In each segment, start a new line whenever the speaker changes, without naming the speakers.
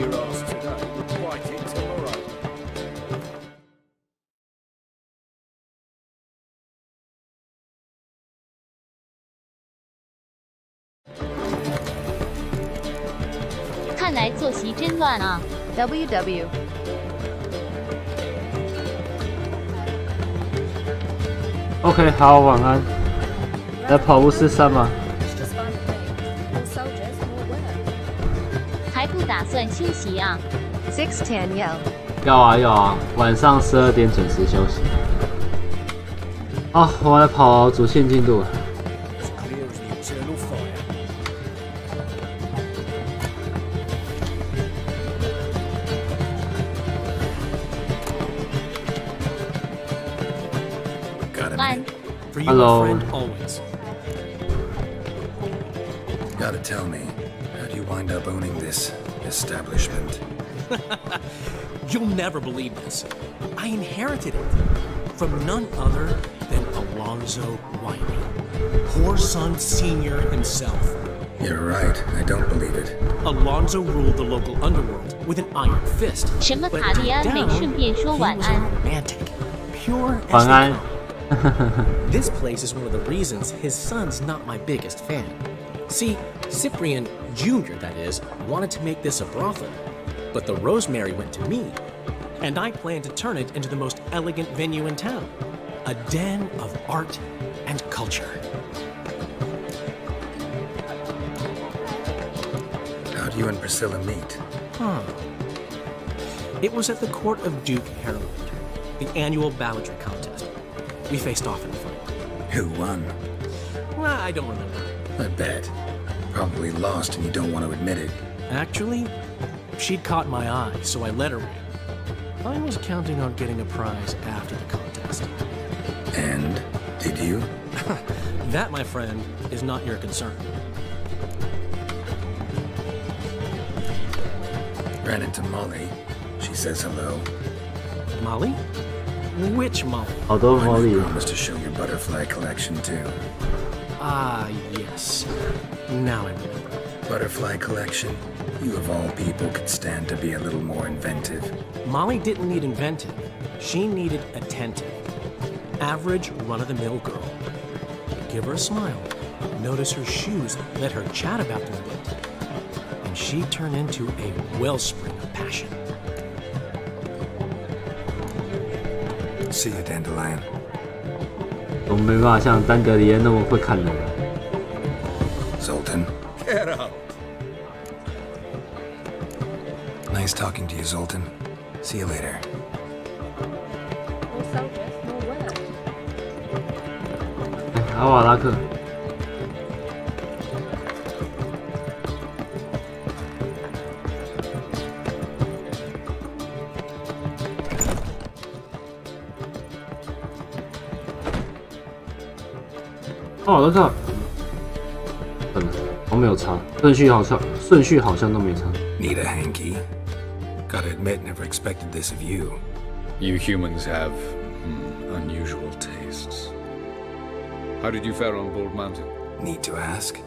your ass today, we'll fight it tomorrow.
看来作息真乱啊。
WW。
OK， 好，晚安。来跑巫师3吗？
还不打算休息啊
610 Yell。
要啊要啊，晚上12点准时休息。好，我来跑主线进度。
Hello.
Gotta tell me, how'd you wind up owning this establishment?
You'll never believe this. I inherited it from none other than Alonzo Wiley, Whoreson Sr. himself.
You're right, I don't believe it.
Alonzo ruled the local underworld with an iron fist.
什么卡利安没顺便说晚安
romantic, pure as
晚安。
This place is one of the reasons his son's not my biggest fan. See, Cyprian Jr., that is, wanted to make this a brothel, but the Rosemary went to me, and I plan to turn it into the most elegant venue in town, a den of art and culture.
How'd you and Priscilla meet?
It was at the court of Duke Harold, the annual balladry contest. We faced off in the fight.
Who won?
Well, I don't remember.
I bet. Probably lost and you don't want to admit it.
Actually, she'd caught my eye, so I let her win. I was counting on getting a prize after the contest.
And? Did you?
That, my friend, is not your concern.
Ran into Molly. She says hello.
Molly? Which Molly?
好多魔力。
I promised to show your butterfly collection too.
Ah, yes. Now I remember.
Butterfly collection? You of all people could stand to be a little more inventive.
Molly didn't need inventive. She needed attentive. Average, run-of-the-mill girl. Give her a smile. Notice her shoes. Let her chat about them a bit. And she'd turn into a wellspring of passion.
See you, Dandelion.
我们没办法像丹格里安那么会看人。
Zoltan.
Get up.
Nice talking to you, Zoltan. See you later.
More soldiers, more work.
阿瓦拉克。 哦，我靠！我没有差，顺序好像都没差。
Need a hanky? Gotta admit, never expected this of you.
You humans have unusual tastes. How did you fare on Bald Mountain?
Need to ask?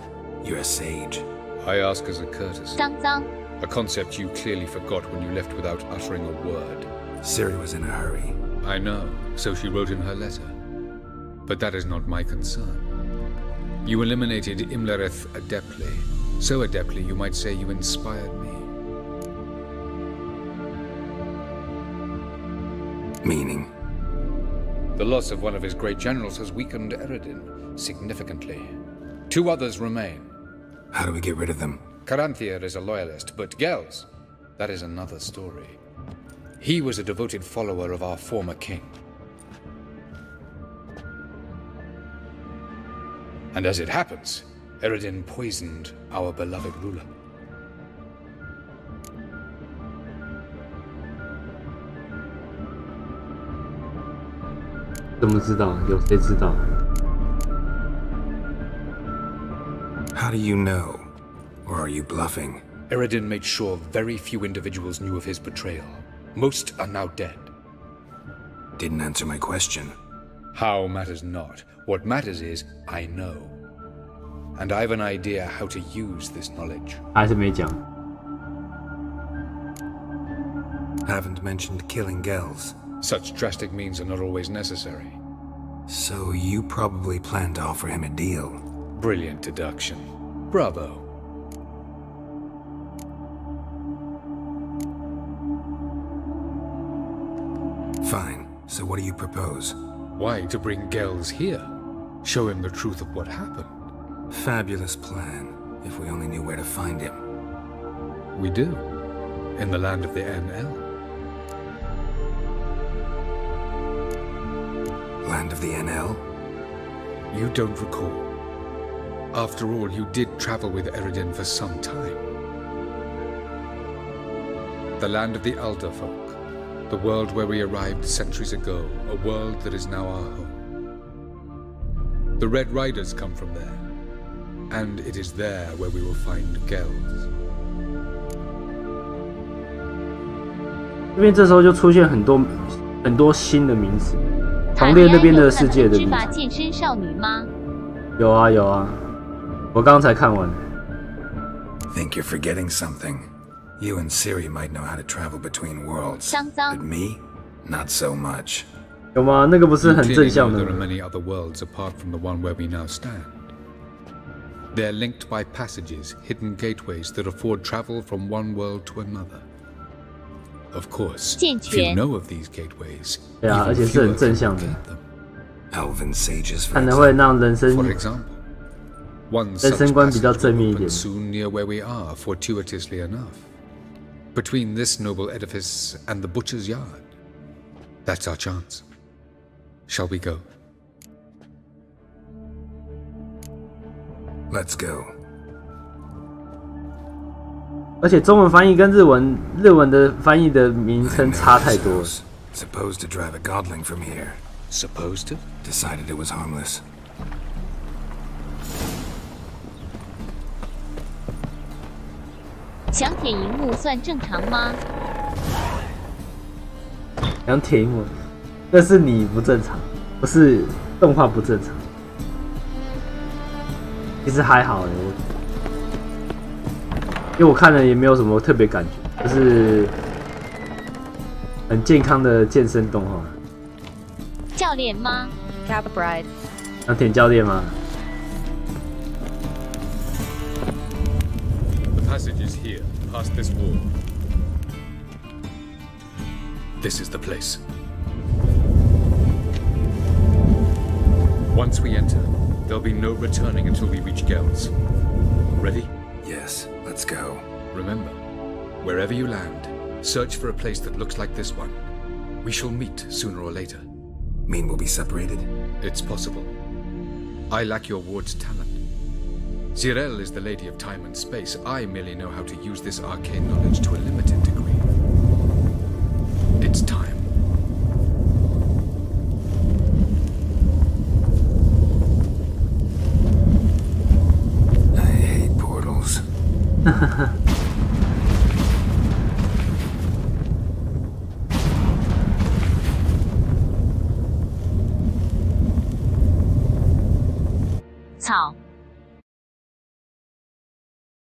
You're a sage.
I ask as a courtesy.
脏脏
A concept you clearly forgot when you left without uttering a word.
Ciri was in a hurry.
I know, so she wrote in her letter. But that is not my concern. You eliminated Imlerith adeptly. So adeptly, you might say you inspired me.
Meaning?
The loss of one of his great generals has weakened Eredin significantly. 2 others remain.
How do we get rid of them?
Caranthir is a loyalist, but Gels, that is another story. He was a devoted follower of our former king. And as it happens, Eredin poisoned our beloved ruler.
How do you know? Or are you bluffing?
Eredin made sure very few individuals knew of his betrayal. Most are now dead.
Didn't answer my question.
How matters not. What matters is, I know. And I have an idea how to use this knowledge.
还是没讲。
Haven't mentioned killing Gells.
Such drastic means are not always necessary.
So you probably plan to offer him a deal.
Brilliant deduction. Bravo.
Fine. So what do you propose?
Why to bring Gells here? Show him the truth of what happened.
Fabulous plan, if we only knew where to find him.
We do. In the land of the NL.
Land of the NL?
You don't recall. After all, you did travel with Eredin for some time. The land of the Elder folk. The world where we arrived centuries ago. A world that is now our home. The Red Riders come from there. And it is there where we will find Gells.
这边这时候就出现很多新的名词，同列那边的世界的名词。
知法健身少女吗？
有啊有啊，我刚才看完。
Think you're forgetting something. You and Ciri might know how to travel between worlds.
脏脏
But me? Not so much.
有吗？那个不是很
You
正
clearly
向
know
的
there are
吗？
many other worlds apart from the one where we now stand. They're linked by passages, hidden gateways that afford travel from one world to another. Of course,
健
few
全
know of these gateways.
对啊，
Even
而且是
fewer
很正
can
向的，
locate them.
Elven sages, for
看的会
example.
让人生
For example, one
人
such
生观比较
passage
正面
will
一点
open。soon near where we are, fortuitously enough. Between this noble edifice and the butcher's yard. That's our chance. Shall we go?
Let's go.
而且中文翻译跟日文的翻译的名
I
称
know
差
this
太多了。
house. Supposed to drive a godling from here.
Supposed to?
Decided it was harmless.
想舔荧幕算正常吗？
想舔英文，那是你不正常，不是动画不正常。其实还好因为我看了也没有什么特别感觉，就是很健康的健身动画。
教练吗？
Cab bride.
想舔教练吗？
The passage is here, past this wall. This is the place. Once we enter, there'll be no returning until we reach Gells. Ready?
Yes, let's go.
Remember, wherever you land, search for a place that looks like this one. We shall meet sooner or later.
Mean we'll be separated?
It's possible. I lack your ward's talent. Zirel is the lady of time and space. I merely know how to use this arcane knowledge to a limited degree. It's time.
I hate portals.
草。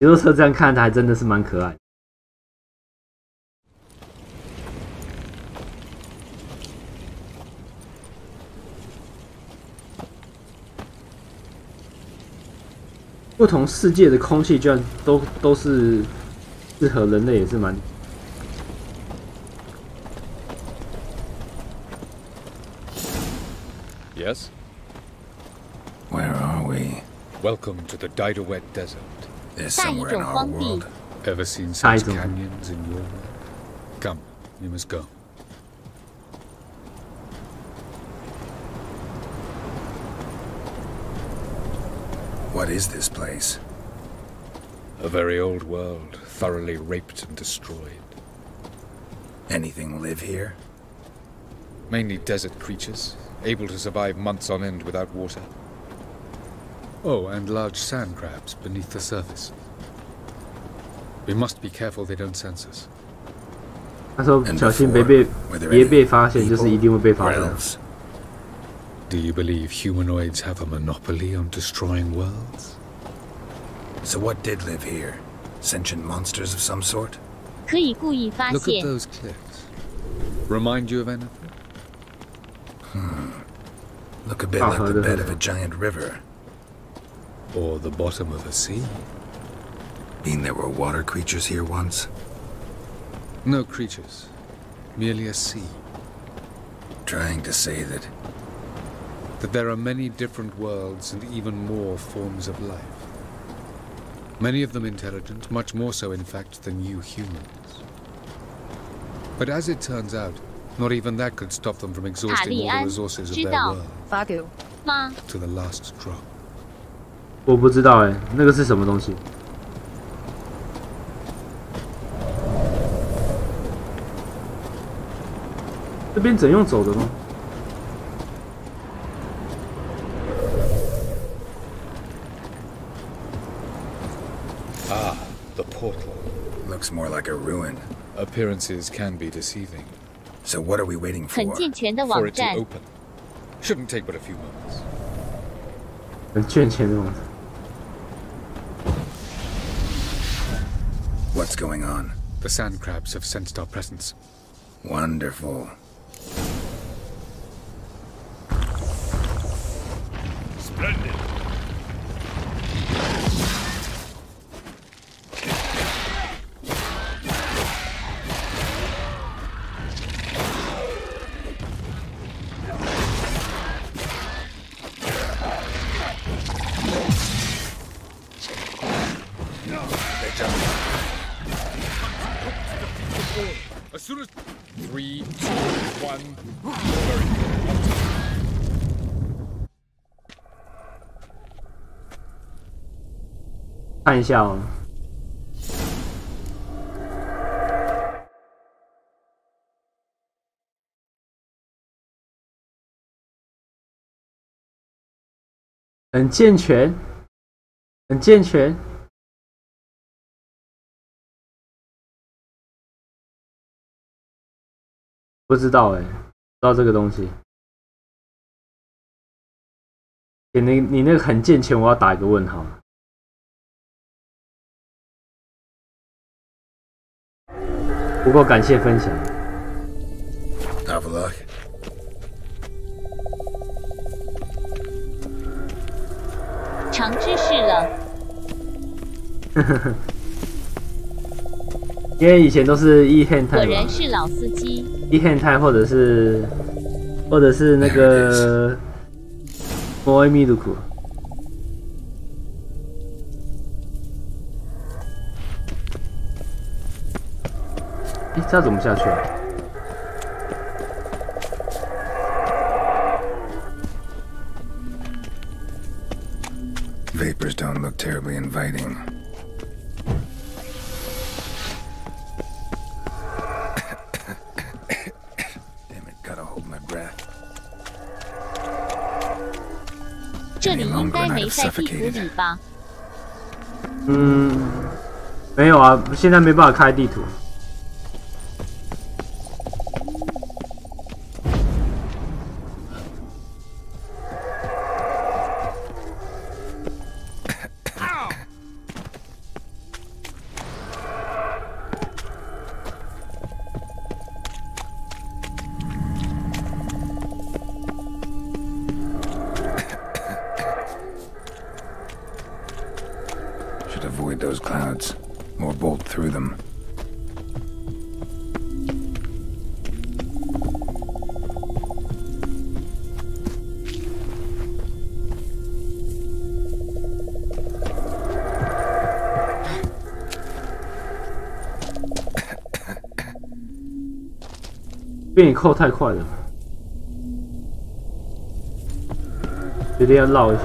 节奏车这样看，它还真的是蛮可爱。不同世界的空气居然都是适合人类，也是蛮。
Yes?
Where are we?
Welcome to the Didowet Desert.
There's
下一
somewhere
种
in our
荒地
world.，
Ever seen
I
such
don't.
canyons in your world? Come, you must go.
What is this place?
A very old world, thoroughly raped and destroyed.
Anything live here?
Mainly desert creatures, able to survive months on end without water. Oh, and large sand crabs beneath the surface. We must be careful they don't sense us.
他说
And
小心
before,
别
were there
被
any
发现，就是一定会被
people
发
or
现。
else?
Do you believe humanoids have a monopoly on destroying worlds?
So what did live here? Sentient monsters of some sort?
可以故意发
Look at
现。
those cliffs. Remind you of anything?
Look a bit like the bed of a giant river.
Or the bottom of a sea?
Mean there were water creatures here once?
No creatures. Merely a sea.
Trying to say that
There are many different worlds and even more forms of life. Many of them intelligent, much more so in fact than you humans. But as it turns out, not even that could stop them from exhausting all the resources of their world
Fagu.
吗？
to the last drop.
我不知道哎，那个是什么东西？这边怎样走的呢？
Ah, the portal.
looks more like a ruin.
Appearances can be deceiving.
So what are we waiting
很
for?
健全的
For
网
it to
站，
open. Shouldn't take but a few moments.
很健全的网站。
What's going on?
The sand crabs have sensed our presence.
Wonderful.
Splendid. As soon as 3, 2, 1. Very good.
看一下哦。很健全，很健全。不知道哎，不知道这个东西。你那个很健全，我要打一个问号。 不过感谢分享。
Have a look.
长知识了。
因为以前都是一hentai嘛，
果然是老司机。
一hentai或者是那个摩伊米鲁库。诶，这要怎么下去啊？
Vapors don't look terribly inviting. Damn it, gotta hold my breath.
这里应该没在地图里吧？
嗯，没有啊，现在没办法开地图。
Should avoid those clouds, or bolt through them. .
被你扣太快了，决定要绕一下。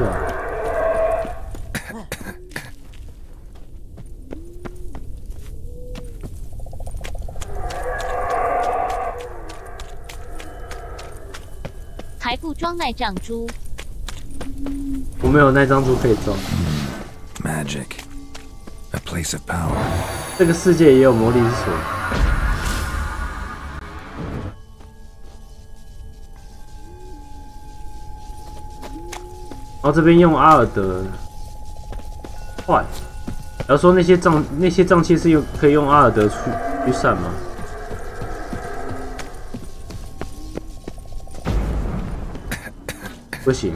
还不装那张猪？
我没有那张图可以装。
Magic. A place of power.
这个世界也有魔力之所。然后这边用阿尔德坏，然后说那些瘴气是可以用阿尔德雨伞吗？不行。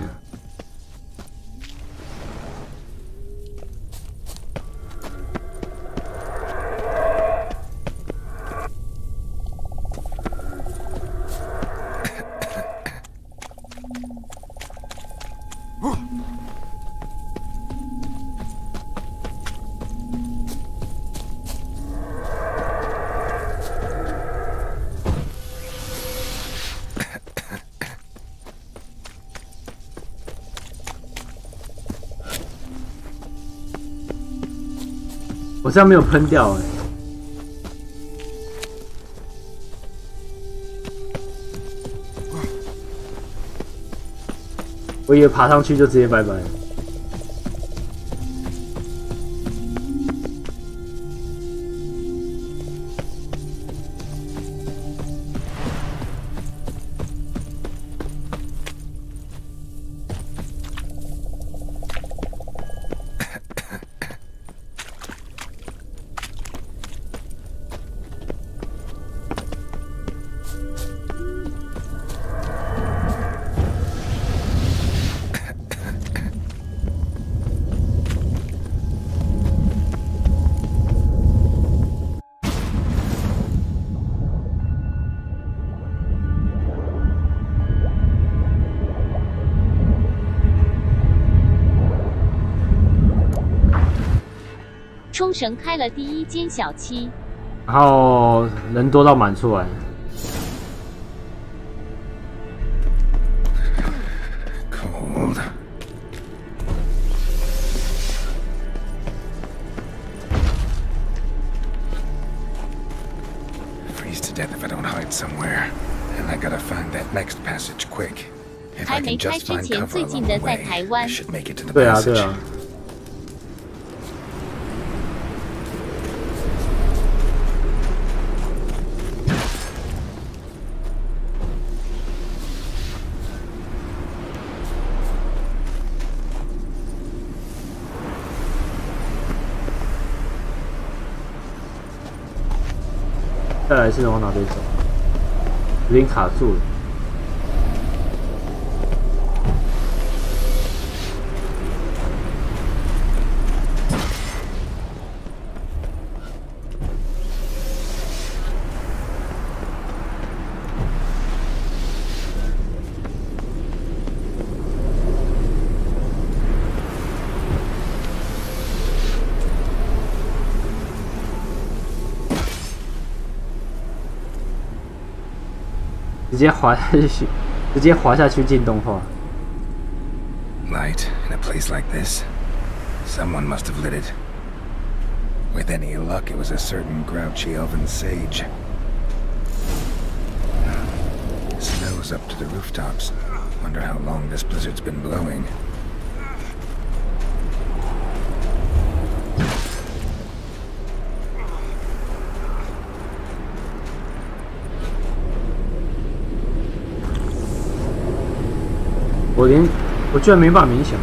我这样没有喷掉哎、我以为爬上去就直接拜拜了。
冲绳开了第一间小七，
然后人多到满出来。
Cold. Freeze to death if I don't hide somewhere. And I gotta find that next passage quick. If
还
I
没
can
开
just
之
find
前
cover
最近
along
的
the
在
way,
台
I
湾。
should make it to the
对啊，
passage.
对啊。再来是往哪边走？有点卡住了。直接滑下去，直接滑下去进动画。
Light in a place like this. Someone must have lit it. With any luck, it was a certain grouchy elven sage. Snow's up to the rooftops. Wonder how long this blizzard's been blowing.
我居然没办法冥想。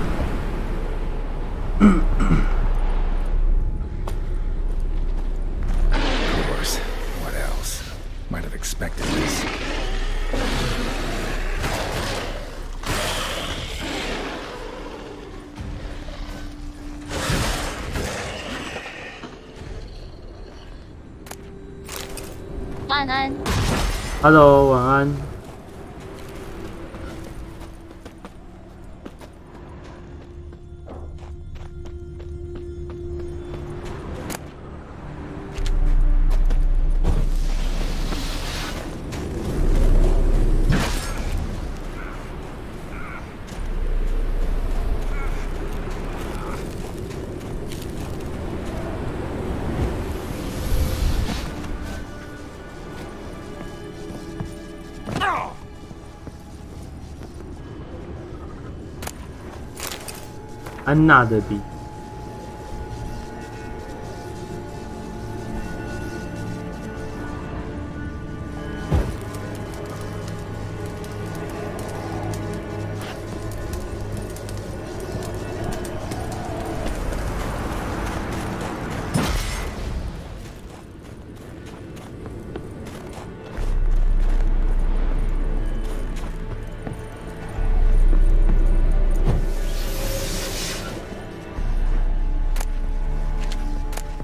Of course. What else? Might have expected this.
Hello， 晚安。安娜的笔。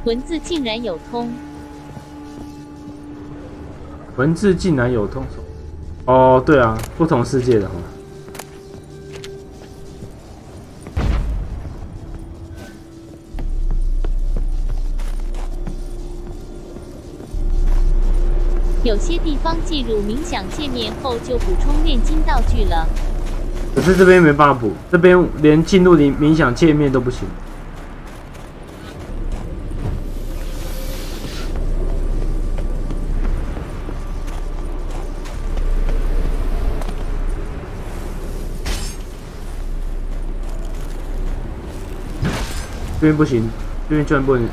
文字竟然有通。
文字竟然有通。哦，对啊，不同世界的哈。
有些地方进入冥想界面后就补充炼金道具了。
可是这边没办法补，这边连进入冥想界面都不行。这边不行，这边居然不能。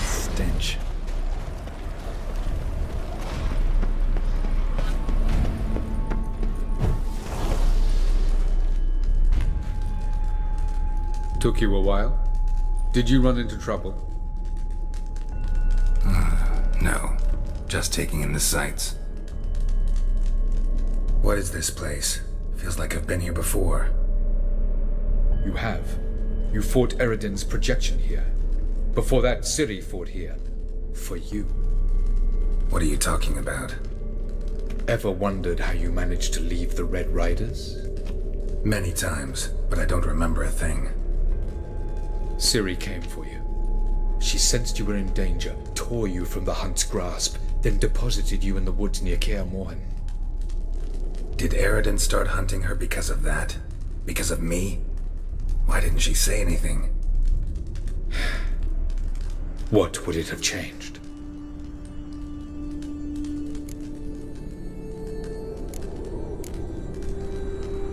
Stench.
Took you a while? Did you run into trouble?
No, just taking in the sights. What is this place? Feels like I've been here before.
You have. You fought Eridan's projection here. Before that, Ciri fought here. For you.
What are you talking about?
Ever wondered how you managed to leave the Red Riders?
Many times, but I don't remember a thing.
Ciri came for you. She sensed you were in danger, tore you from the Hunt's grasp, then deposited you in the woods near Kaer Morhen.
Did Eridan start hunting her because of that? Because of me? Why didn't she say anything?
What would it have changed?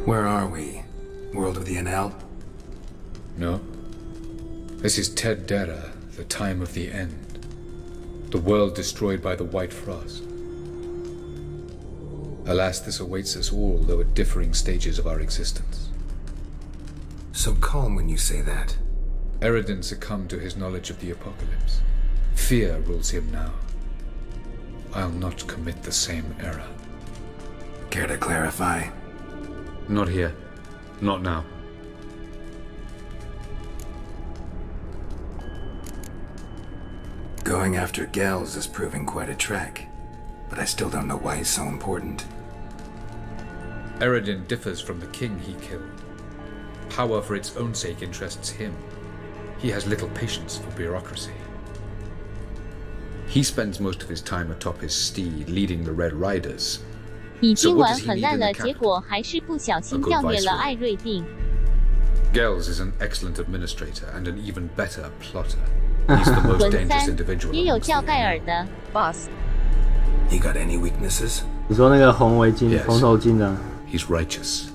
Where are we? World of the Enel?
No. This is Ted Dera, the time of the end. The world destroyed by the White Frost. Alas, this awaits us all, though at differing stages of our existence.
So calm when you say that.
Eridan succumbed to his knowledge of the apocalypse. Fear rules him now. I'll not commit the same error.
Care to clarify?
Not here. Not now.
Going after Gels is proving quite a trek, but I still don't know why he's so important.
Eridan differs from the king he killed. Power for its own sake interests him. He has little patience for bureaucracy. He spends most of his time atop his steed, leading the Red Riders.
已经玩很烂了，结果还是不小心掉灭了艾瑞定。
Gels is an excellent administrator and an even better plotter. He's the most dangerous individual.
也有叫盖尔的
Boss.
He got any weaknesses?
你说那个红围巾、红头巾的？
He's righteous.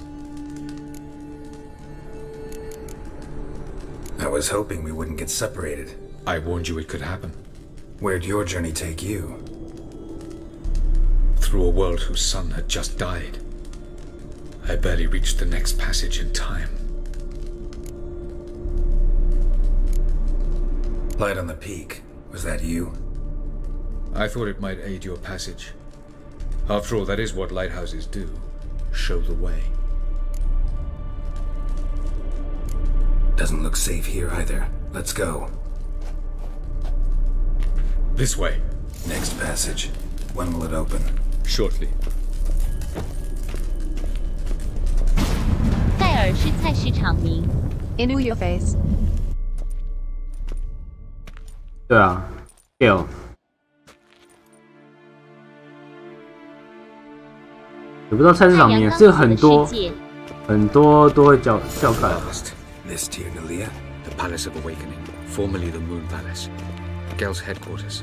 I was hoping we wouldn't get separated.
I warned you it could happen.
Where'd your journey take you?
Through a world whose son had just died. I barely reached the next passage in time.
Light on the peak. Was that you?
I thought it might aid your passage. After all, that is what lighthouses do. Show the way.
Doesn't look safe here either. Let's go.
This way.
Next passage. When will it open?
Shortly.
盖尔是菜市场名。
Into your face.
对啊 ，Gale。也不知道菜市场名，这个很多都会叫盖尔。
This Tyr Nalia?
The Palace of Awakening, formerly the Moon Palace. Gel's headquarters.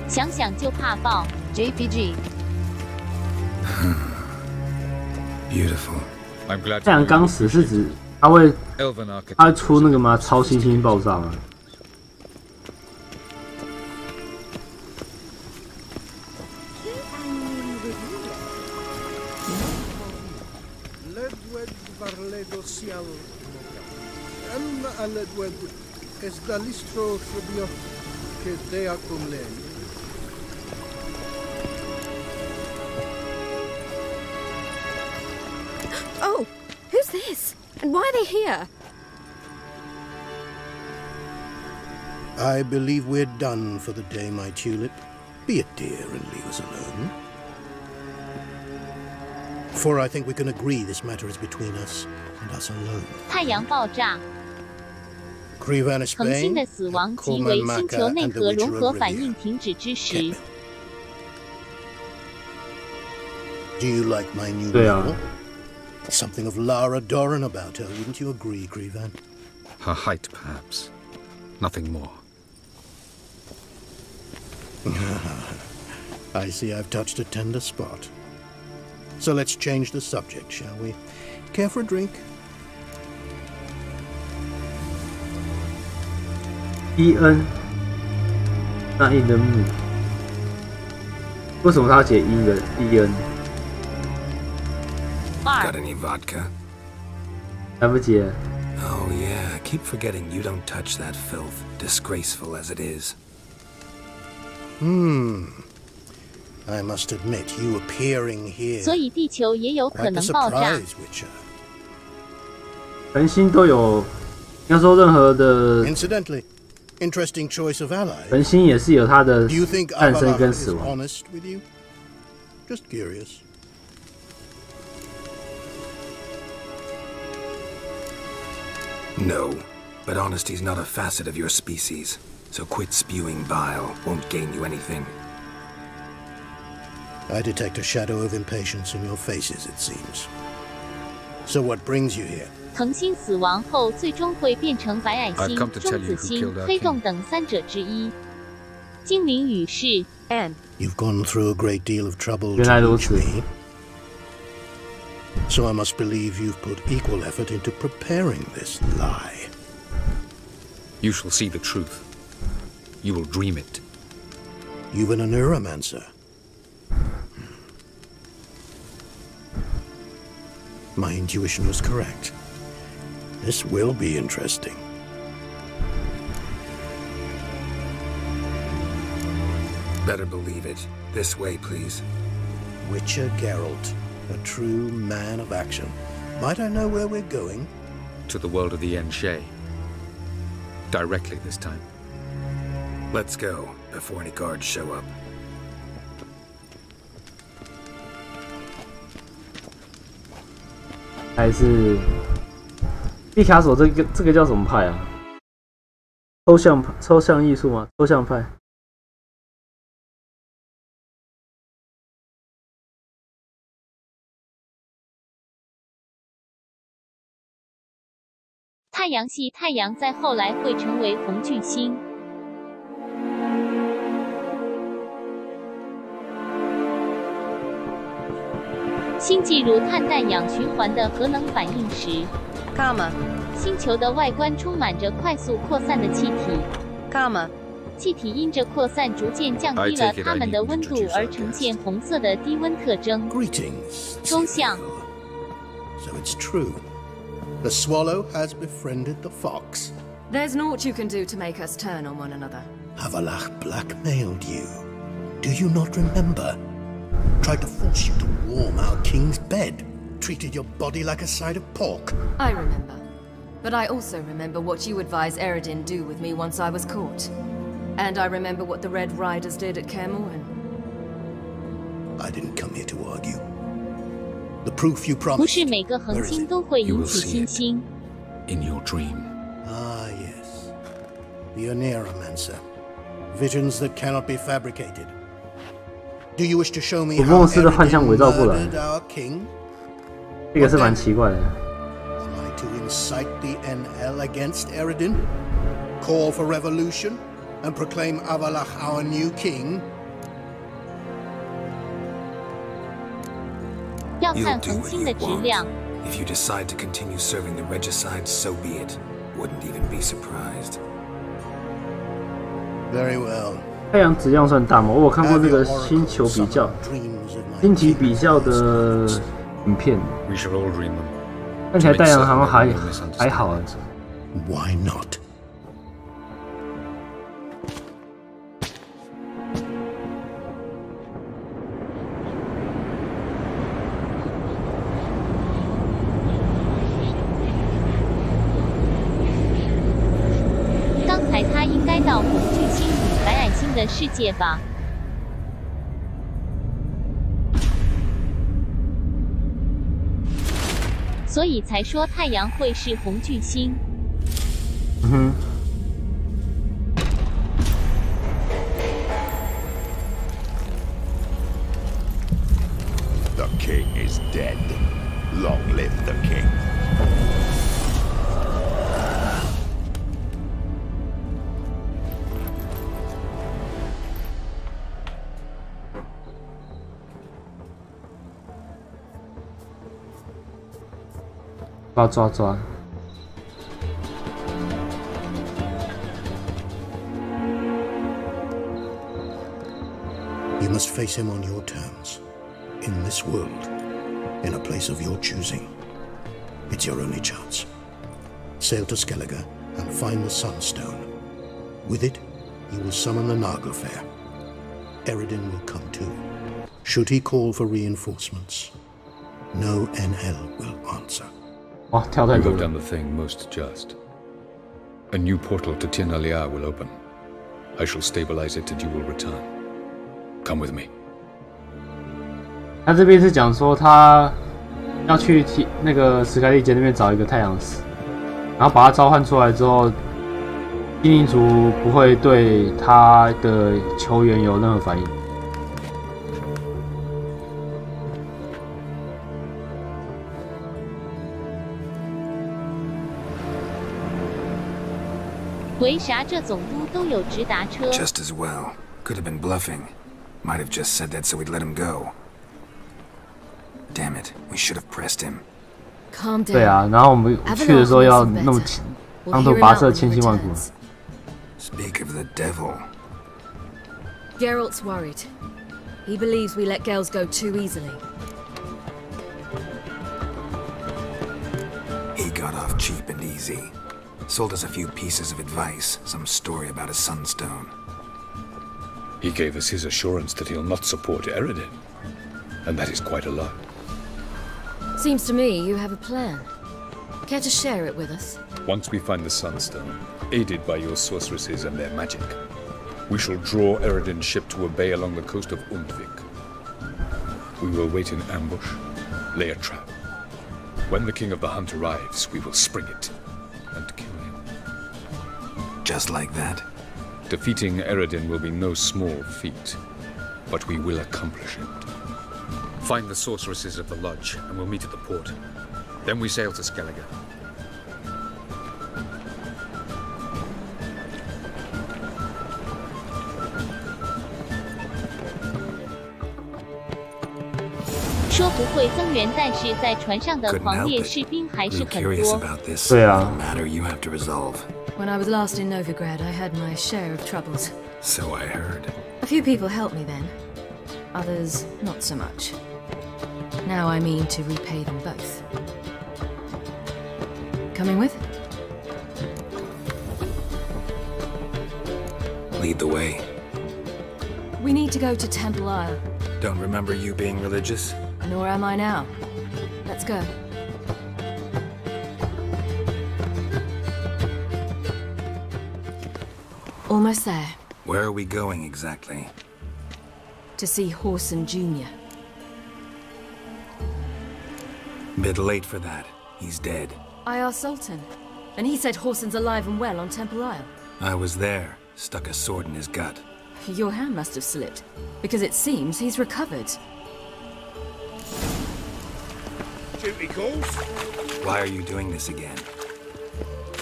想想就怕爆。
JPG.
Beautiful.
I'm glad
太阳
to
刚死是指它会
Elven
它会
architecture.
出那个吗？超新星爆炸吗？
Ledwed varledo sial Emma a ledwed es dalistro fabio que dea cum len
And why are they here?
I believe we're done for the day, my tulip. Be a dear and leave us alone. For I think we can agree this matter is between us and us alone.
太阳爆炸，
Crevan is
恒星
Spain,
的死亡即为星球内核融合反应停止之时。
Do you like my new
对啊
novel? Something of Lara Doran about her, wouldn't you agree, Crevan?
Her height, perhaps. Nothing more.
I see I've touched a tender spot. So let's change the subject, shall we? Care for a drink?
伊恩，那伊恩姆，为什么他要写伊恩？
Got any vodka?
来不及了。
Oh yeah, keep forgetting you don't touch that filth, disgraceful as it is.
I must admit, you appearing here
所以地球也有可
quite a
能爆炸。
surprise, Witcher.
恒星都有，要说任何的
Incidentally, interesting choice of allies.
恒星也是有它的
Do you think
诞生
Avalon
跟
is
死亡。
honest with you? Just curious.
No, but honesty's not a facet of your species. So quit spewing bile. Won't gain you anything.
I detect a shadow of impatience in your faces, it seems. So what brings you here?
恒星死亡后，最终会变成白矮
I've
星、
come to tell
中
you
子
who
星
killed、our
黑
king.
洞等三者之一。精灵与士，
Anne.
You've gone through a great deal of trouble
原来
to
如
reach
此。
me. So I must believe you've put equal effort into preparing this lie.
You shall see the truth. You will dream it.
You've been a neuromancer. My intuition was correct. This will be interesting.
Better believe it. This way, please.
Witcher Geralt, a true man of action. Might I know where we're going?
To the world of the Enshe. Directly this time.
Let's go, before any guards show up.
还是毕卡索这个叫什么派啊？抽象艺术吗？抽象派。
太阳系太阳在后来会成为红巨星。星际如碳氮氧循环的核能反应时，
Karma.
星球的外观充满着快速扩散的气体，
Karma.
气体因着扩散逐渐降低了它们的温度而呈现红色的低温特征。
Greetings.
抽象。
So it's true. The swallow has befriended the fox.
There's naught you can do to make us turn on one another.
Havalach blackmailed you. Do you not remember? Tried to force you to warm our king's bed. Treated your body like a side of pork.
I remember. But I also remember what you advised Eredin do with me once I was caught. And I remember what the Red Riders did at Kaer Morhen.
I didn't come here to argue. The proof you
不
promised.
是每个恒
Where is
星
it?
都会
You
引
will
起
see
新
it.
星。
In your dream.
Ah, yes. The Oneiromancer. Visions that cannot be fabricated. Do you wish to show me
我
how
梦似的幻象伪造不来，
Eredin murdered our king?
这个是蛮奇怪的。
Am I to incite the NL against Eredin? Call for revolution? And proclaim Avalach our new king?
要
You'll
看
do
恒
what
星
you
的质
want.
量。
If you decide to continue serving the regicide, so be it. Wouldn't even be surprised.
Very well.
太阳质量算大吗？我有看过这个星球比较、星体比较的影片，
We shall all dream them.
看起来太阳好像还好啊。
Why not?
到红巨星与白矮星的世界吧。所以才说太阳会是红巨星。
嗯哼。
The king is dead. Long live the king.
抓。
You must face him on your terms. In this world, in a place of your choosing. It's your only chance. Sail to Skellige and find the Sunstone. With it, you will summon the Naga Fair. Eredin will come too. Should he call for reinforcements, no NL will answer.
You
have done the thing most just. A new portal to Tirnalia will open. I shall stabilize it and you will return. Come with me.
他这边是讲说他要去那个史凯利杰那边找一个太阳石，然后把他召唤出来之后，精灵族不会对他的球员有任何反应。
为啥这总督都有直达车
？Just as well. Could have been bluffing. Might have just said that so we'd let him go. Damn it, we should have pressed him.
Calm down.
对啊，然后我们去的时候要弄长途跋涉千辛万苦。
Speak of the devil.
Geralt's worried. He believes we let girls go too easily.
He got off cheap and easy. Sold us a few pieces of advice, some story about a sunstone.
He gave us his assurance that he'll not support Eredin. And that is quite a lot.
Seems to me you have a plan. Care to share it with us?
Once we find the Sunstone, aided by your sorceresses and their magic, we shall draw Eredin's ship to a bay along the coast of Undvik. We will wait in ambush, lay a trap. When the King of the Hunt arrives, we will spring it and kill him.
Just like that?
Defeating Eredin will be no small feat, but we will accomplish it. Find the sorceresses of the lodge, and we'll meet at the port. Then we sail to Skellige.
说不会增援，但是在船上的狂烈士兵还是很多。
对啊。
When I was last in Novigrad, I had my share of troubles.
So I heard.
A few people helped me then. Others, not so much. Now I mean to repay them both. Coming with?
Lead the way.
We need to go to Temple Isle.
Don't remember you being religious?
Nor am I now. Let's go. Almost there.
Where are we going exactly?
To see Horson Jr.
Bit late for that. He's dead.
I asked Sultan, and he said Horson's alive and well on Temple Isle.
I was there. Stuck a sword in his gut.
Your hand must have slipped, because it seems he's recovered.
Duty calls?
Why are you doing this again?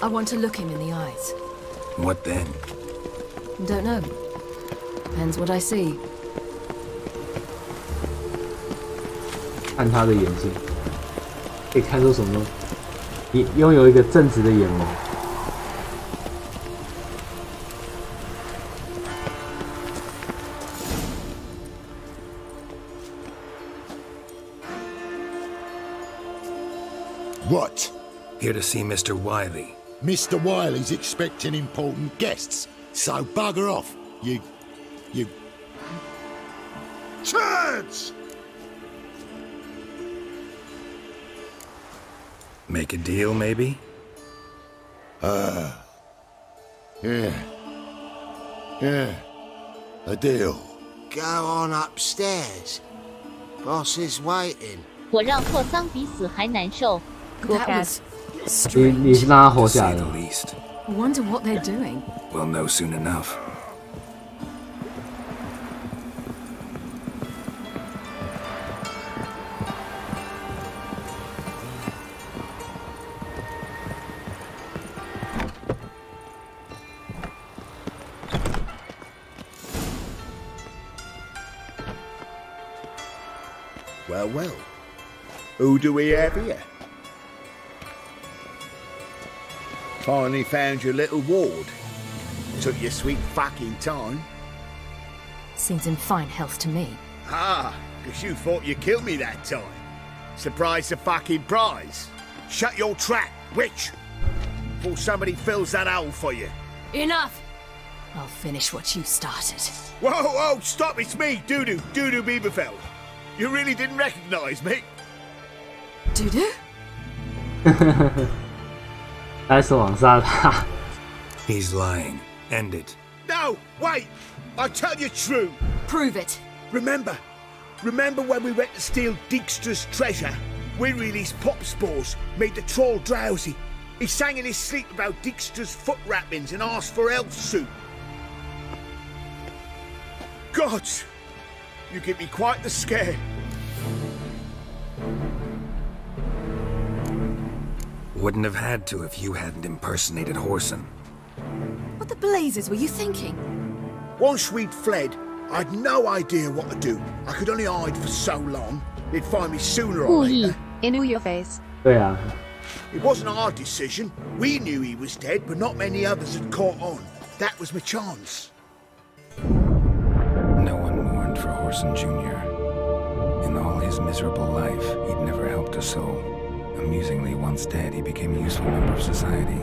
I want to look him in the eyes.
What then?
Don't know. Depends what I see.
看他的眼睛，可以看出什么？你拥有一个正直的眼眸。
What?
Here to see Mr. Wiley.
Mr. Wiley's expecting important guests, so bugger off, you... Turds!
Make a deal, maybe?
Yeah. Yeah, a deal.
Go on upstairs. Boss is waiting.
我让霍桑比死还难受。
That was
你
strange.
是让他活下
To
来
say
的
the。least.
I wonder what they're doing.
We'll know soon enough.
Well, well. Who do we have here? Finally found your little ward. Took your sweet fucking time.
Seems in fine health to me.
Ah, because you thought you killed me that time. Surprise the fucking prize. Shut your trap, witch. Before somebody fills that hole for you.
Enough! I'll finish what you started.
Whoa, whoa, stop, it's me, Dudu Bieberfeld. You really didn't recognize me?
Dudu?
开始往杀他。
He's lying. End it.
No, wait! I'll tell you true.
Prove it.
Remember when we went to steal Dijkstra's treasure? We released pop spores, made the troll drowsy. He sang in his sleep about Dijkstra's foot wrappings and asked for elf soup. Gods, you give me quite the scare.
Wouldn't have had to if you hadn't impersonated Horson.
What the blazes were you thinking?
Once we'd fled, I'd no idea what to do. I could only hide for so long. They'd find me sooner or
故意
later.
In your face.
对啊，
It wasn't our decision. We knew he was dead, but not many others had caught on. That was my chance.
No one mourned for Horson Jr. In all his miserable life, he'd never helped a soul. Amusingly, once dead, he became a useful member of society.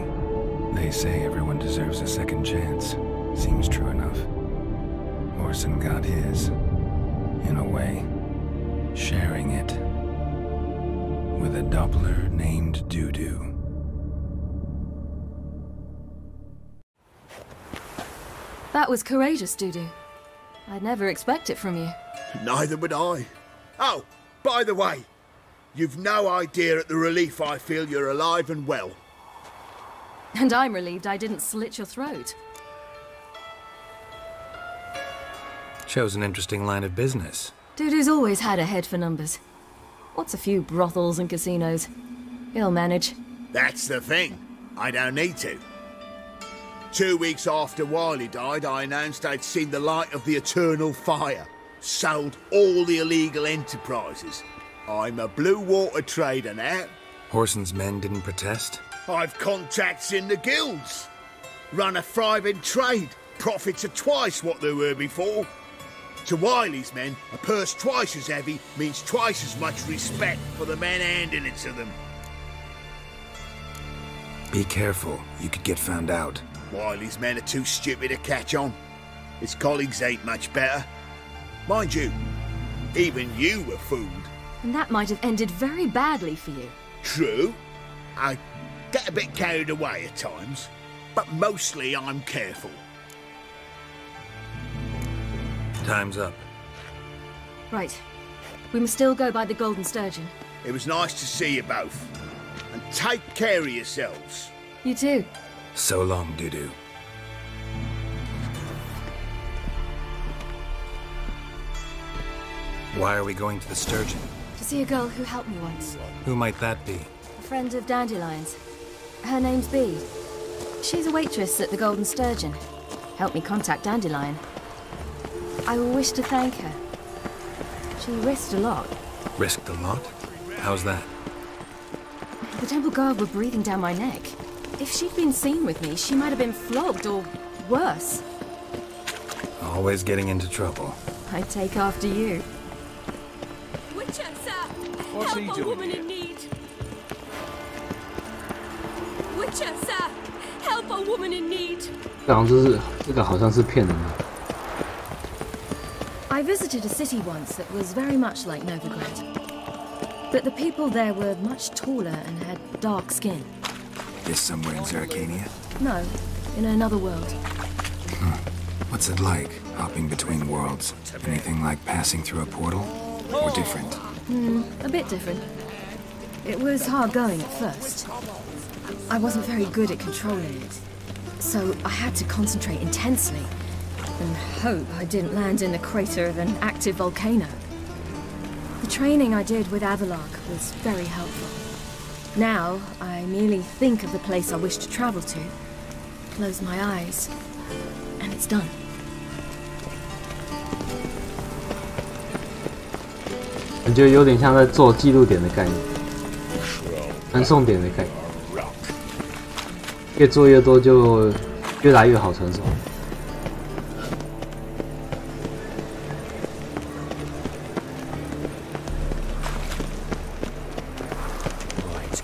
They say everyone deserves a second chance. Seems true enough. Horson got his, in a way, sharing it with a Doppler named Dudu.
That was courageous, Dudu. I'd never expect it from you.
Neither would I. Oh, by the way, you've no idea at the relief I feel you're alive and well.
And I'm relieved I didn't slit your throat.
Shows an interesting line of business.
Dudu's always had a head for numbers. What's a few brothels and casinos? He'll manage.
That's the thing. I don't need to. 2 weeks after Wiley died, I announced I'd seen the light of the eternal fire. Sold all the illegal enterprises. I'm a blue water trader now.
Horson's men didn't protest?
I've contacts in the guilds. Run a thriving trade. Profits are twice what they were before. To Wiley's men, a purse twice as heavy means twice as much respect for the men handing it to them.
Be careful, you could get found out.
Wiley's men are too stupid to catch on. His colleagues ain't much better. Mind you, even you were fooled.
And that might have ended very badly for you.
True. I get a bit carried away at times, but mostly I'm careful.
Time's up.
Right. We must still go by the Golden Sturgeon.
It was nice to see you both. And take care of yourselves.
You too.
So long, Dudu. Why are we going to the Sturgeon?
To see a girl who helped me once.
Who might that be?
A friend of Dandelion's. Her name's Bee. She's a waitress at the Golden Sturgeon. Helped me contact Dandelion. I wish to thank her. She risked a lot.
Risked a lot? How's that?
The Temple Guard were breathing down my neck. If she'd been seen with me, she might have been flogged or worse.
Always getting into trouble.
I take after you.
Witcher, sir!
What's
Help
he
a
doing
woman
here?
in need! Witcher, sir! Help a woman in need!
这个好像是骗人的。
I visited a city once that was very much like Novigrad. But the people there were much taller and had dark skin.
This somewhere in Zeracania?
No, in another world.
What What's it like, hopping between worlds? Anything like passing through a portal? Or different?
A bit different. It was hard going at first. I wasn't very good at controlling it, so I had to concentrate intensely and hope I didn't land in the crater of an active volcano. The training I did with Avalark was very helpful. Now, I merely think of the place I wish to travel to, close my eyes, and it's done.
感觉有点像在做记录点的概念，传送点的概念。越做越多，就越来越好传送。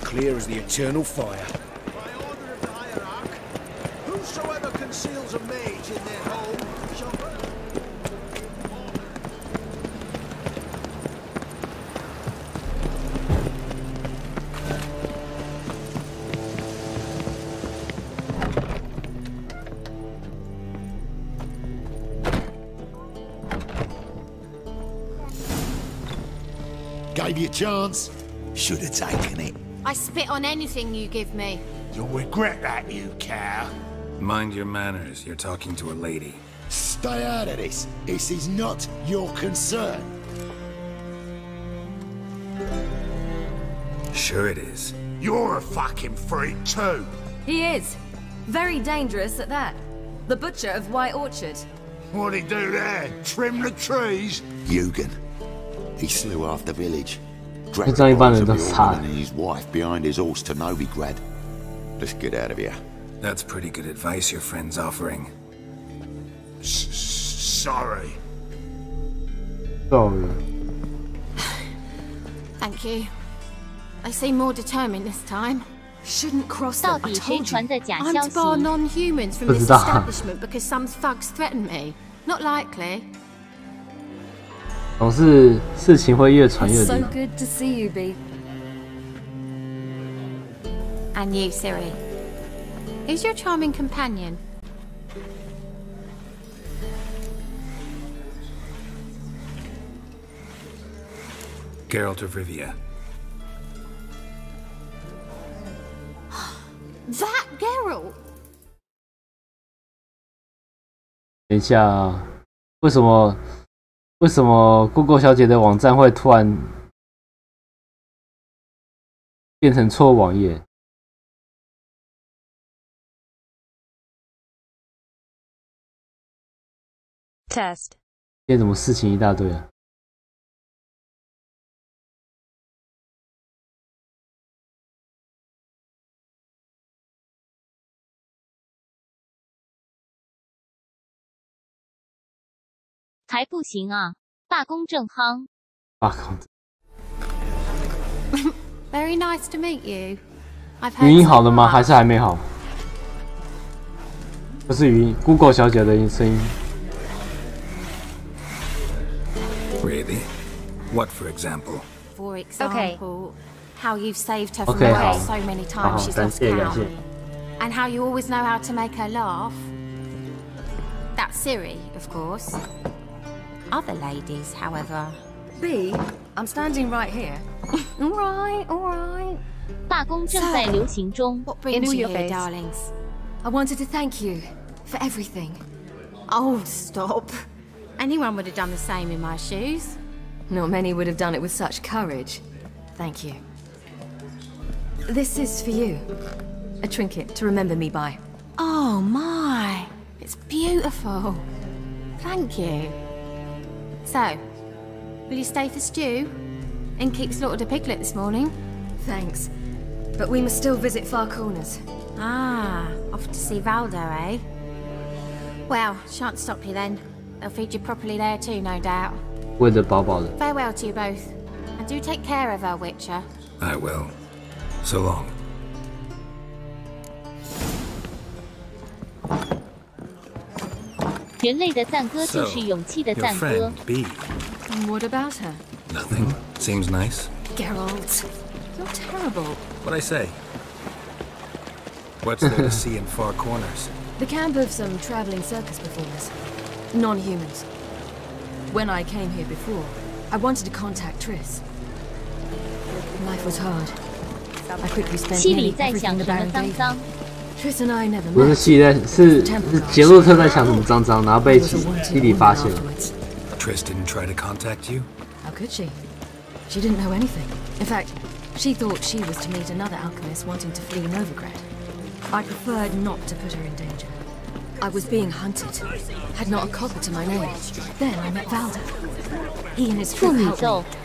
Clear as the eternal fire. By order of the hierarch, whosoever conceals a mage in their home shall burn.
Gave you a chance. Should have taken it.
I spit on anything you give me.
You'll regret that, you cow.
Mind your manners, you're talking to a lady.
Stay out of this. This is not your concern.
Sure it is.
You're a fucking freak too.
He is. Very dangerous at that. The butcher of White Orchard.
What'd he do there? Trim the trees? Eugen. He slew half the village. Dragged the bodies of the old man and his wife behind his horse to Novigrad. Let's get out of here.
That's pretty good advice your friend's offering.
Sorry.
Sorry.
Thank you. They seem more determined this time.
Shouldn't cross
到
them. I
底谁
told
传
you.
的假
I'm
消
to bar
息？
non-humans from
不
this
知道。
establishment because some thugs threaten me. Not likely.
总是事情会越传越
So
离。
good to see you, B.
And you, Ciri. Who's your charming companion?
Geralt of Rivia.
That Geralt!
等一下，为什么 Google 小姐的网站会突然变成错误网页？
Test.
今天怎么事情一大堆啊？
还不行啊，罢工正夯。
罢工。
Very nice to meet you. I've
语
heard
音
so
好了吗？
much.
还是还没好？不是语音 ，Google 小姐的声音。
Really? What, for example?
For example, how you've saved her from
Okay,
away
好。
so many
好
times she's
感
lost
谢感
count.
谢。
And how you always know how to make her laugh. That's Ciri, of course. Other ladies, however.
B, I'm standing right here.
All right, all right.
罢工正在流行中。
What brings
In
you
your
here,
face.
darlings?
I wanted to thank you for everything.
Oh, stop. Anyone would have done the same in my shoes.
Not many would have done it with such courage. Thank you. This is for you. A trinket to remember me by.
Oh, my. It's beautiful. Thank you. So, will you stay for stew? And keep slaughtered a piglet this morning?
Thanks. But we must still visit Far Corners.
Ah, off to see Valdo, eh? Well, shan't stop you then. They'll feed you properly there too, no doubt.
喂得饱饱的。
Farewell to you both. And do take care of her, Witcher.
I will. So long.
人类的赞歌就
So,
是勇气的
your
赞歌
friend,。B.
What about her?
Nothing. Seems nice.
Geralt. You're terrible.
What'd I say? What's there to see in Far Corners?
The camp of some traveling circus performers. Non-humans. When I came here before, I wanted to contact Triss. Life was hard. I quickly spent
戏里
nearly
在想
everything the
什么
Baron
脏
gave
脏
me.？Triss and I never
不是
met.
戏在是杰洛特在想什么脏脏，然后被西里发现了。
Triss didn't try to contact you?
How could she? She didn't know anything. In fact, she thought she was to meet another alchemist wanting to flee Novigrad. I preferred not to put her in danger. I was being hunted. Had not a copper to my name. Then I met Valda. He and his troop helped me.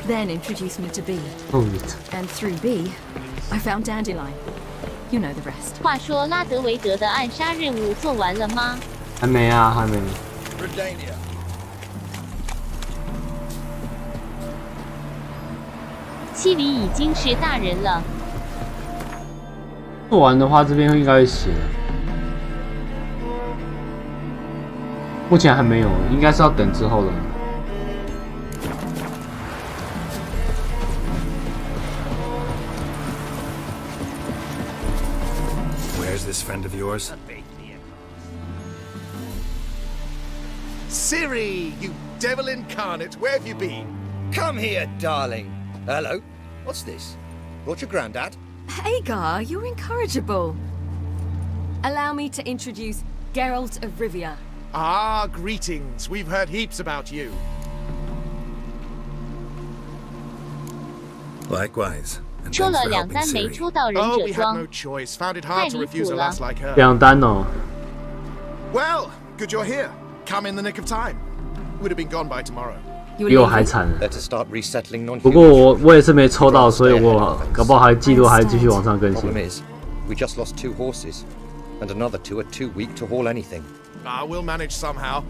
Then introduced me to B. And through B, I found Dandelion. You know the rest.
话说拉德维德的暗杀任务做完了吗？
还没啊，还没。
西里已经是大人了。
做完的话，这边应该会写。目前还没有，应该是要等之后的。
Where's this friend of yours?
Ciri, you devil incarnate, where have you been?
Come here, darling. Hello. What's this? Brought your granddad?
Hagar, you're incorrigible. Allow me to introduce Geralt of Rivia.
Ah, greetings. We've heard heaps about you.
Likewise.
抽了2单没抽到忍
Oh,
者
we had
装
no，choice. Found it hard to refuse a lass like her.
2单哦。
Well, good you're here. Come in the nick of time. Would have been gone by tomorrow.
比我还惨。
Better start resettling non-humans.
不过我也是没抽到，所以我搞不好还记录还继续往上更新。
Problem is, we just lost 2 horses, and another 2 are too weak to haul anything.
Ah, we'll manage somehow.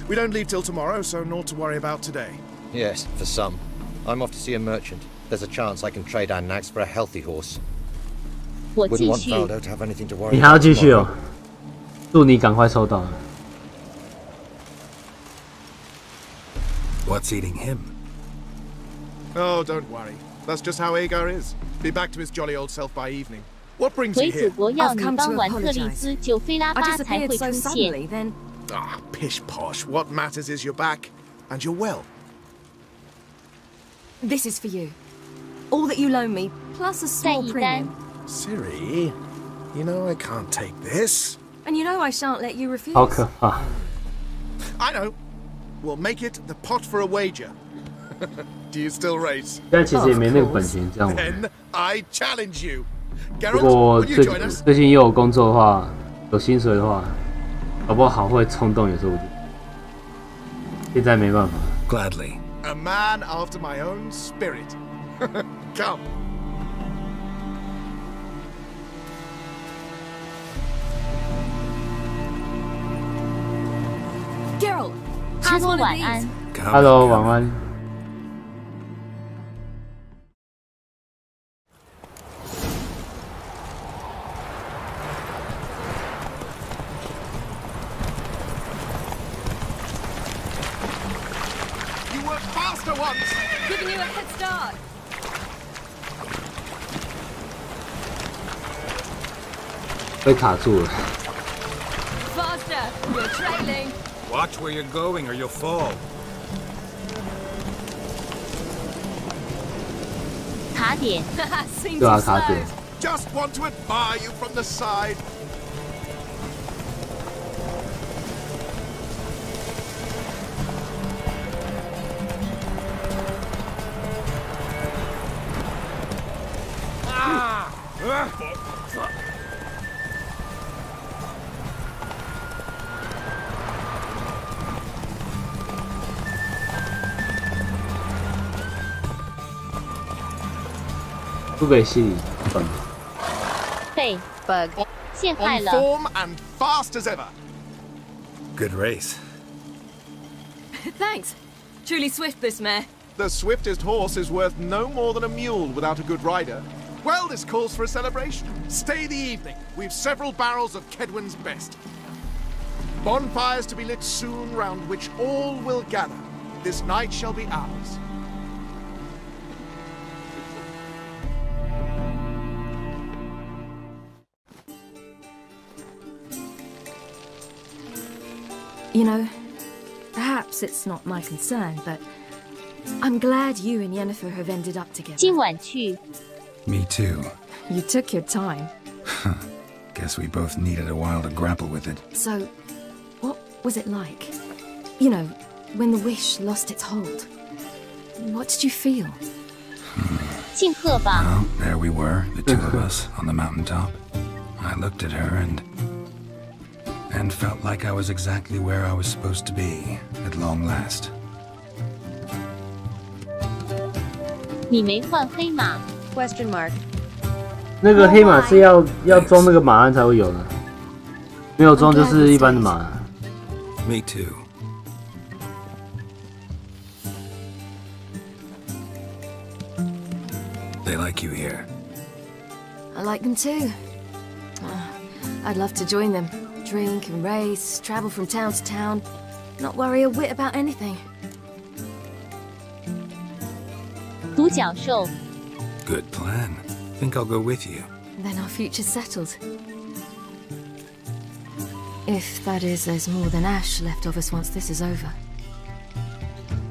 We don't leave till tomorrow, so naught to worry about today.
Yes, for some. I'm off to see a merchant. There's a chance I can trade our nags for a healthy horse.
我
Wouldn't
继
want
续。
Valdo to have anything to worry
你还要
about
继续
tomorrow.
哦？祝你赶快抽到。
What's eating him?
Oh, don't worry. That's just how Agar is. Be back to his jolly old self by evening. What brings
回
you
祖
here?
国要你帮完特利兹，就菲拉
I
巴才
disappeared
会
so
出
suddenly,
现。
then
Ah, pish posh. What matters is you're back, and you're well.
this is for you. All that you loan me, plus a
再
small
一单
premium.，
Ciri, you know I can't take this.
And you know I shan't let you refuse.
好可怕！
I know. We'll make it the pot for a wager. Do you still race?
现在其实也没那个本钱这样玩。
Then I challenge you.
如
Geralt,
果
will you join us?
最近又有工作的话，有薪水的话，搞不好会冲动也说不定。现在没办法。
Gladly.
A man after my own spirit. Come.
Geralt,
哈
choose
喽，
one of
晚
these.
安。
Hello， 晚安。
You were faster once.
Giving you a head start.
被卡住了。
Faster. You're trailing.
Watch where you're going or you'll fall.
卡点，
Seems
对啊，
slow.
卡点。
Just want to admire you from the side. Ah!
输给西里，笨。
被 bug 陷害
On
了。
form and fast as ever.
Good race.
Thanks. Truly swift, this mare.
The swiftest horse is worth no more than a mule without a good rider. Well, this calls for a celebration. Stay the evening. We've several barrels of Kedwin's best. Bonfires to be lit soon, round which all will gather. This night shall be ours.
You know, perhaps it's not my concern, but I'm glad you and Yennefer have ended up together.
今晚去。
Me too.
You took your time.
Guess we both needed a while to grapple with it.
So, what was it like? You know, when the wish lost its hold. What did you feel?
庆贺吧。
Well, there we were, the two of us, on the mountaintop. I looked at her and felt like I was exactly where I was supposed to be, at long last.
你没换黑马
？Question mark.
那个黑马是要装那个马鞍才会有的，没有装就是一般的马。
Me too. They like you here.
I like them too. I'd love to join them. Drink and race, travel from town to town, not worry a whit about anything.
独角兽。
Good plan. Think I'll go with you.
Then our future's settled. If, that is, there's more than ash left of us once this is over.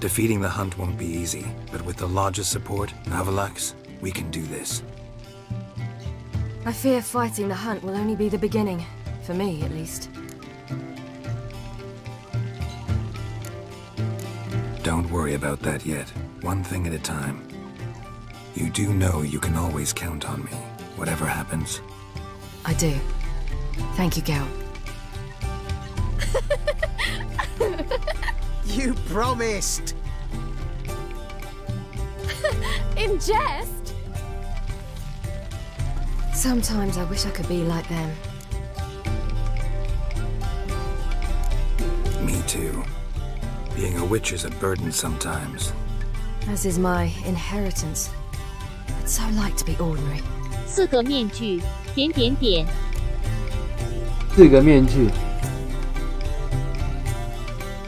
Defeating the hunt won't be easy, but with the Lodge's support, Avalax, we can do this.
I fear fighting the hunt will only be the beginning. For me, at least.
Don't worry about that yet. One thing at a time. You do know you can always count on me, whatever happens.
I do. Thank you, Geralt.
You promised!
In jest? Sometimes I wish I could be like them.
Me too. Being a witch is a burden sometimes.
As is my inheritance. I'd so like to be ordinary.
4个面具，点点点。
4个面具。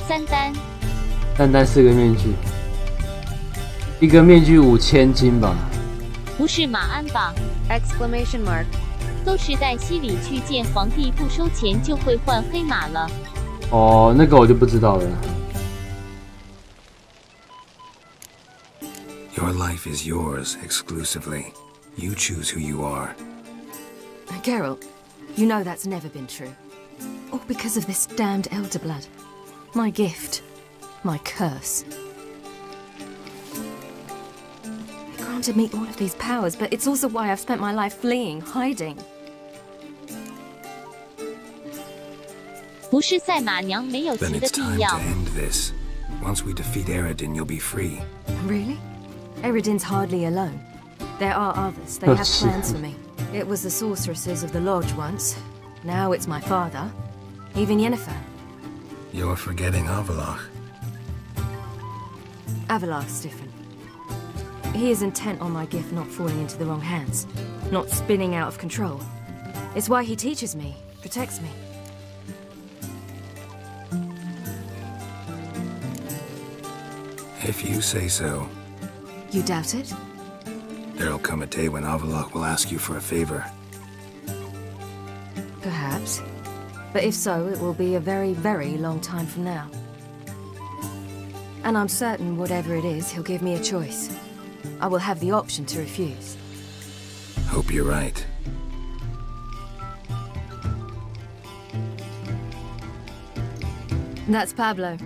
3单。
单单4个面具。一个面具5000金吧？
不是马鞍吧
？Exclamation mark.
都是带西里去见皇帝，不收钱就会换黑马了。
哦，那个我就不知道了。
Your life is yours exclusively. You choose who you are.
Geralt, you know that's never been true. All because of this damned elder blood. My gift. My curse. It granted me all of these powers, but it's also why I've spent my life fleeing, hiding.
不是赛马娘没有
Then
骑的
it's
必
time
要
to。end this. Once we defeat Eredin, you'll be free.
Really? Eredin's hardly alone. There are others. They have plans for me. It was the sorceresses of the Lodge once. Now it's my father. Even Yennefer.
You're forgetting Avallac'h.
Avallac'h's different. He is intent on my gift not falling into the wrong hands. Not spinning out of control. It's why he teaches me, protects me.
If you say so.
You doubt it?
There'll come a day when Avallac'h will ask you for a favor.
Perhaps. But if so, it will be a very, very long time from now. And I'm certain whatever it is, he'll give me a choice. I will have the option to refuse.
Hope you're right.
That's Pablo.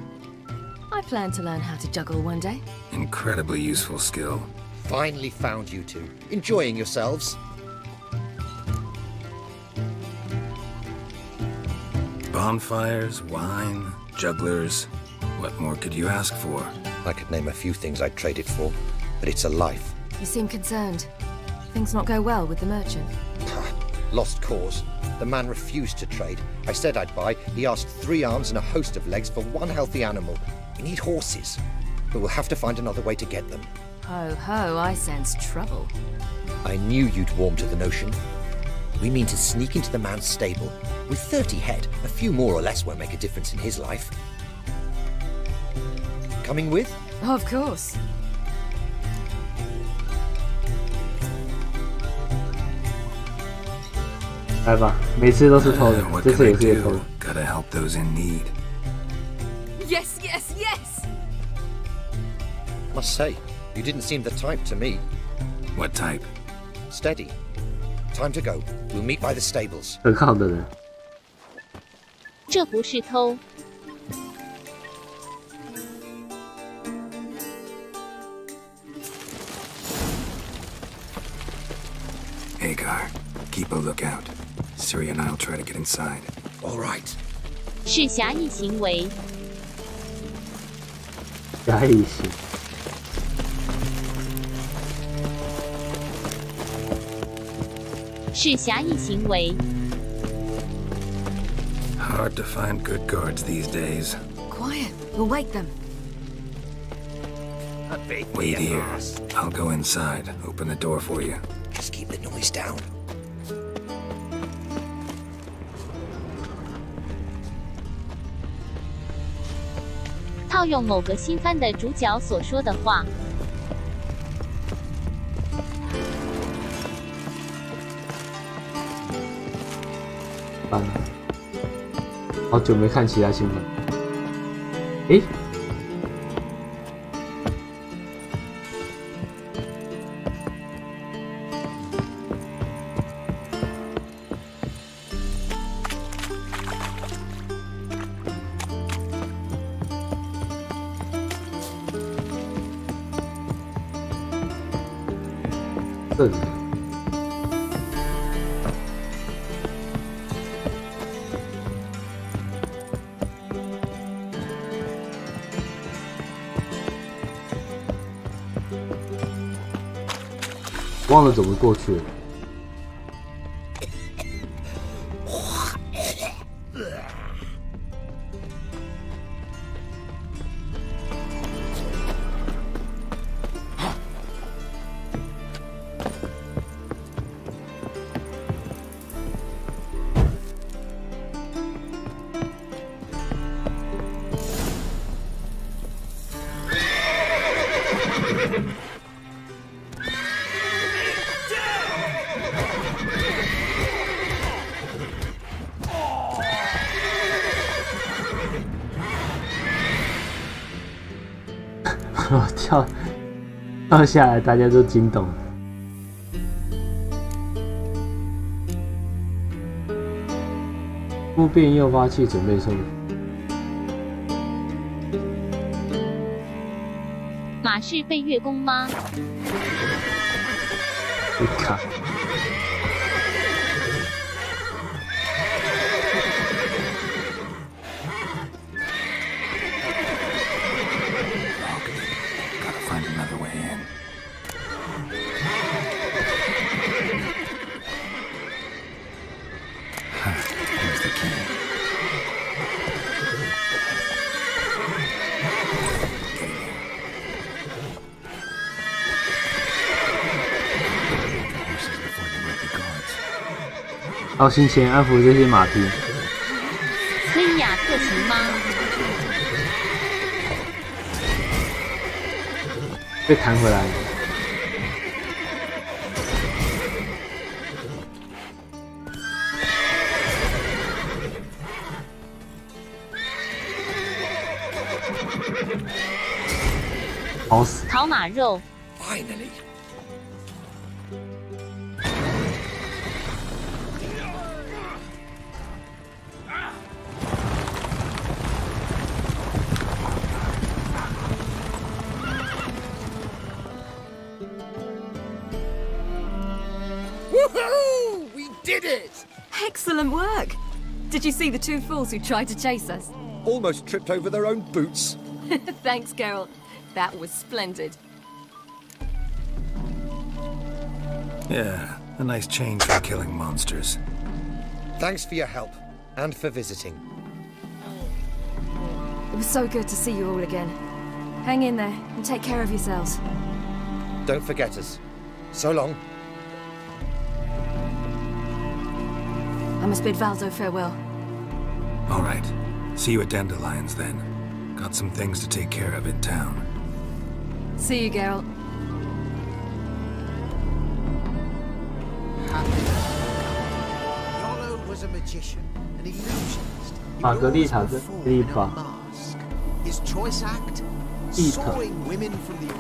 I plan to learn how to juggle one day.
Incredibly useful skill.
Finally found you two. Enjoying yourselves?
Bonfires, wine, jugglers. What more could you ask for?
I could name a few things I'd trade it for, but it's a life.
You seem concerned. Things not go well with the merchant.
Lost cause. The man refused to trade. I said I'd buy. He asked 3 arms and a host of legs for 1 healthy animal. We need horses, but we'll have to find another way to get them.
Ho ho, I sense trouble.
I knew you'd warm to the notion. We mean to sneak into the man's stable. With 30 head, a few more or less won't make a difference in his life. Coming with?
Of course.
What can I do?
Gotta help those in need.
Yes, yes, yes!
Must say, you didn't seem the type to me.
What type?
Steady. Time to go. We'll meet by the stables.
可靠的人。
这不是偷。
Hagar, keep a lookout. Ciri and I'll try to get inside.
All right.
是侠义行为。
侠义行。
是侠义行为。
Hard to find good guards these days.
Quiet. We'll wake them.
Wait here. I'll go inside. Open the door for you.
Just keep the noise down.
套用某个新番的主角所说的话。
完了，好久没看其他新番。诶。 这里忘了怎么过去了。跳下来，大家都惊动了。突变诱发器准备送。
马是被月宫吗？
你看。 到行前安抚这些马匹。
可以亚特行吗？
被弹回来了。好死！
烤马肉。
Finally.
Woohoo! We did it! Excellent work! Did you see the two fools who tried to chase us?
Almost tripped over their own boots.
Thanks, Geralt. That was splendid.
Yeah, a nice change from killing monsters.
Thanks for your help, and for visiting.
It was so good to see you all again. Hang in there, and take care of yourselves.
Don't forget us. So long.
I must bid Valdo farewell.
All right. See you at Dandelion's then. Got some things to take care of in town.
See you, Geralt.
Yolo was a magician, an illusionist.
Margarita,
His choice act
sawing women from the.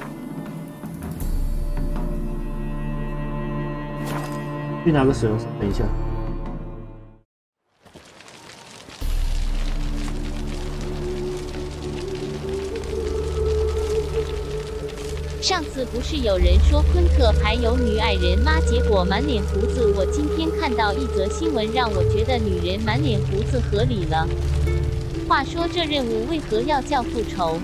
去拿个水龙头，等一下。
上次不是有人说昆特还有女爱人吗？结果满脸胡子。我今天看到一则新闻，让我觉得女人满脸胡子合理了。话说这任务为何要叫复仇？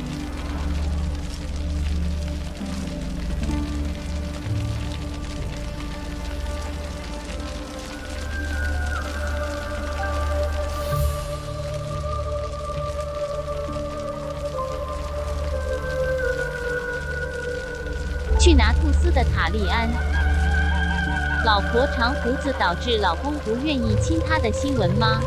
去拿兔斯的塔利安。老婆长胡子导致老公不愿意亲她的新闻吗？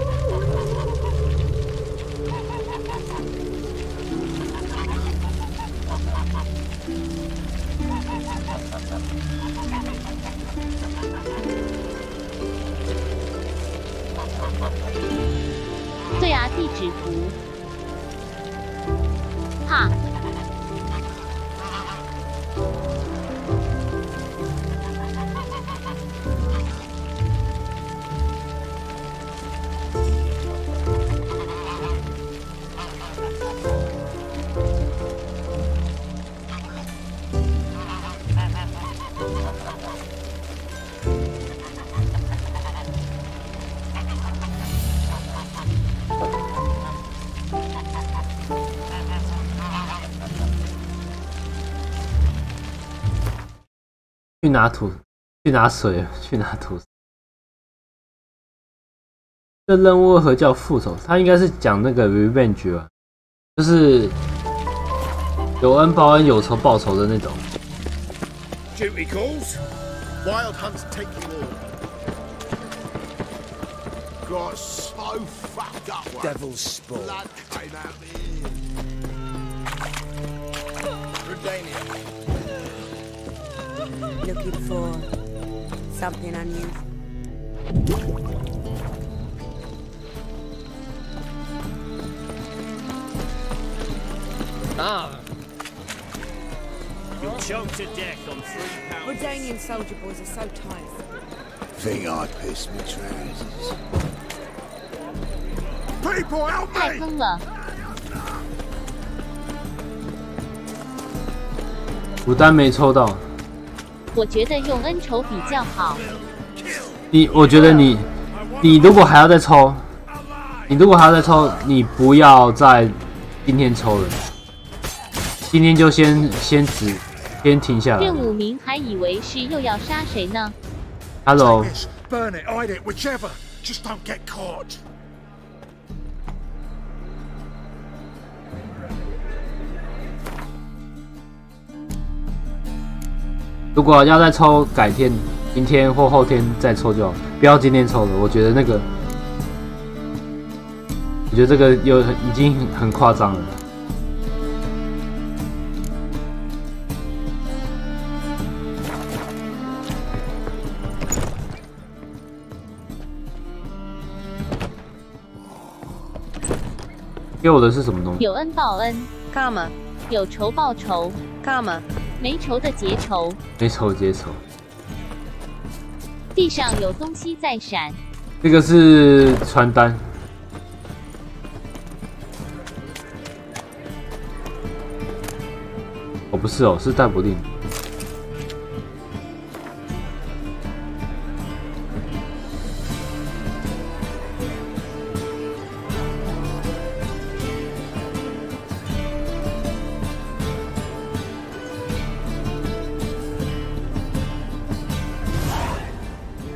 对啊，地址图。哈。
去拿土，去拿水，去拿土。这任务为何叫复仇？他应该是讲那个 revenge 吧，就是有恩报恩、有仇报仇的那种。
Duty calls.
Wild hunts take you all. Got so fucked up.
Devil's spawn.
Blood came out me.
Redania.
Looking for something unusual.
Ah. You're choked to death on 3 pounds.
Redanian soldier boys are so tiresome.
Think I pissed me trousers.
People help
太
me!
坑了！
牡丹没抽到。
我觉得用恩仇比较好。
我觉得你如果还要再抽，你不要在今天抽了，今天就先停下来。
任务名还以为是又要杀谁呢
？Hello。
Burn it, hide it, whichever. Just don't get caught.
如果要再抽，改天、明天或后天再抽就好，不要今天抽了。我觉得这个已经很夸张了。给我的是什么东西？
有恩报恩
Karma.
有仇报仇
Karma.
没仇的结仇。
没仇结仇。
地上有东西在闪。
这个是传单。哦，不是哦，是戴博定。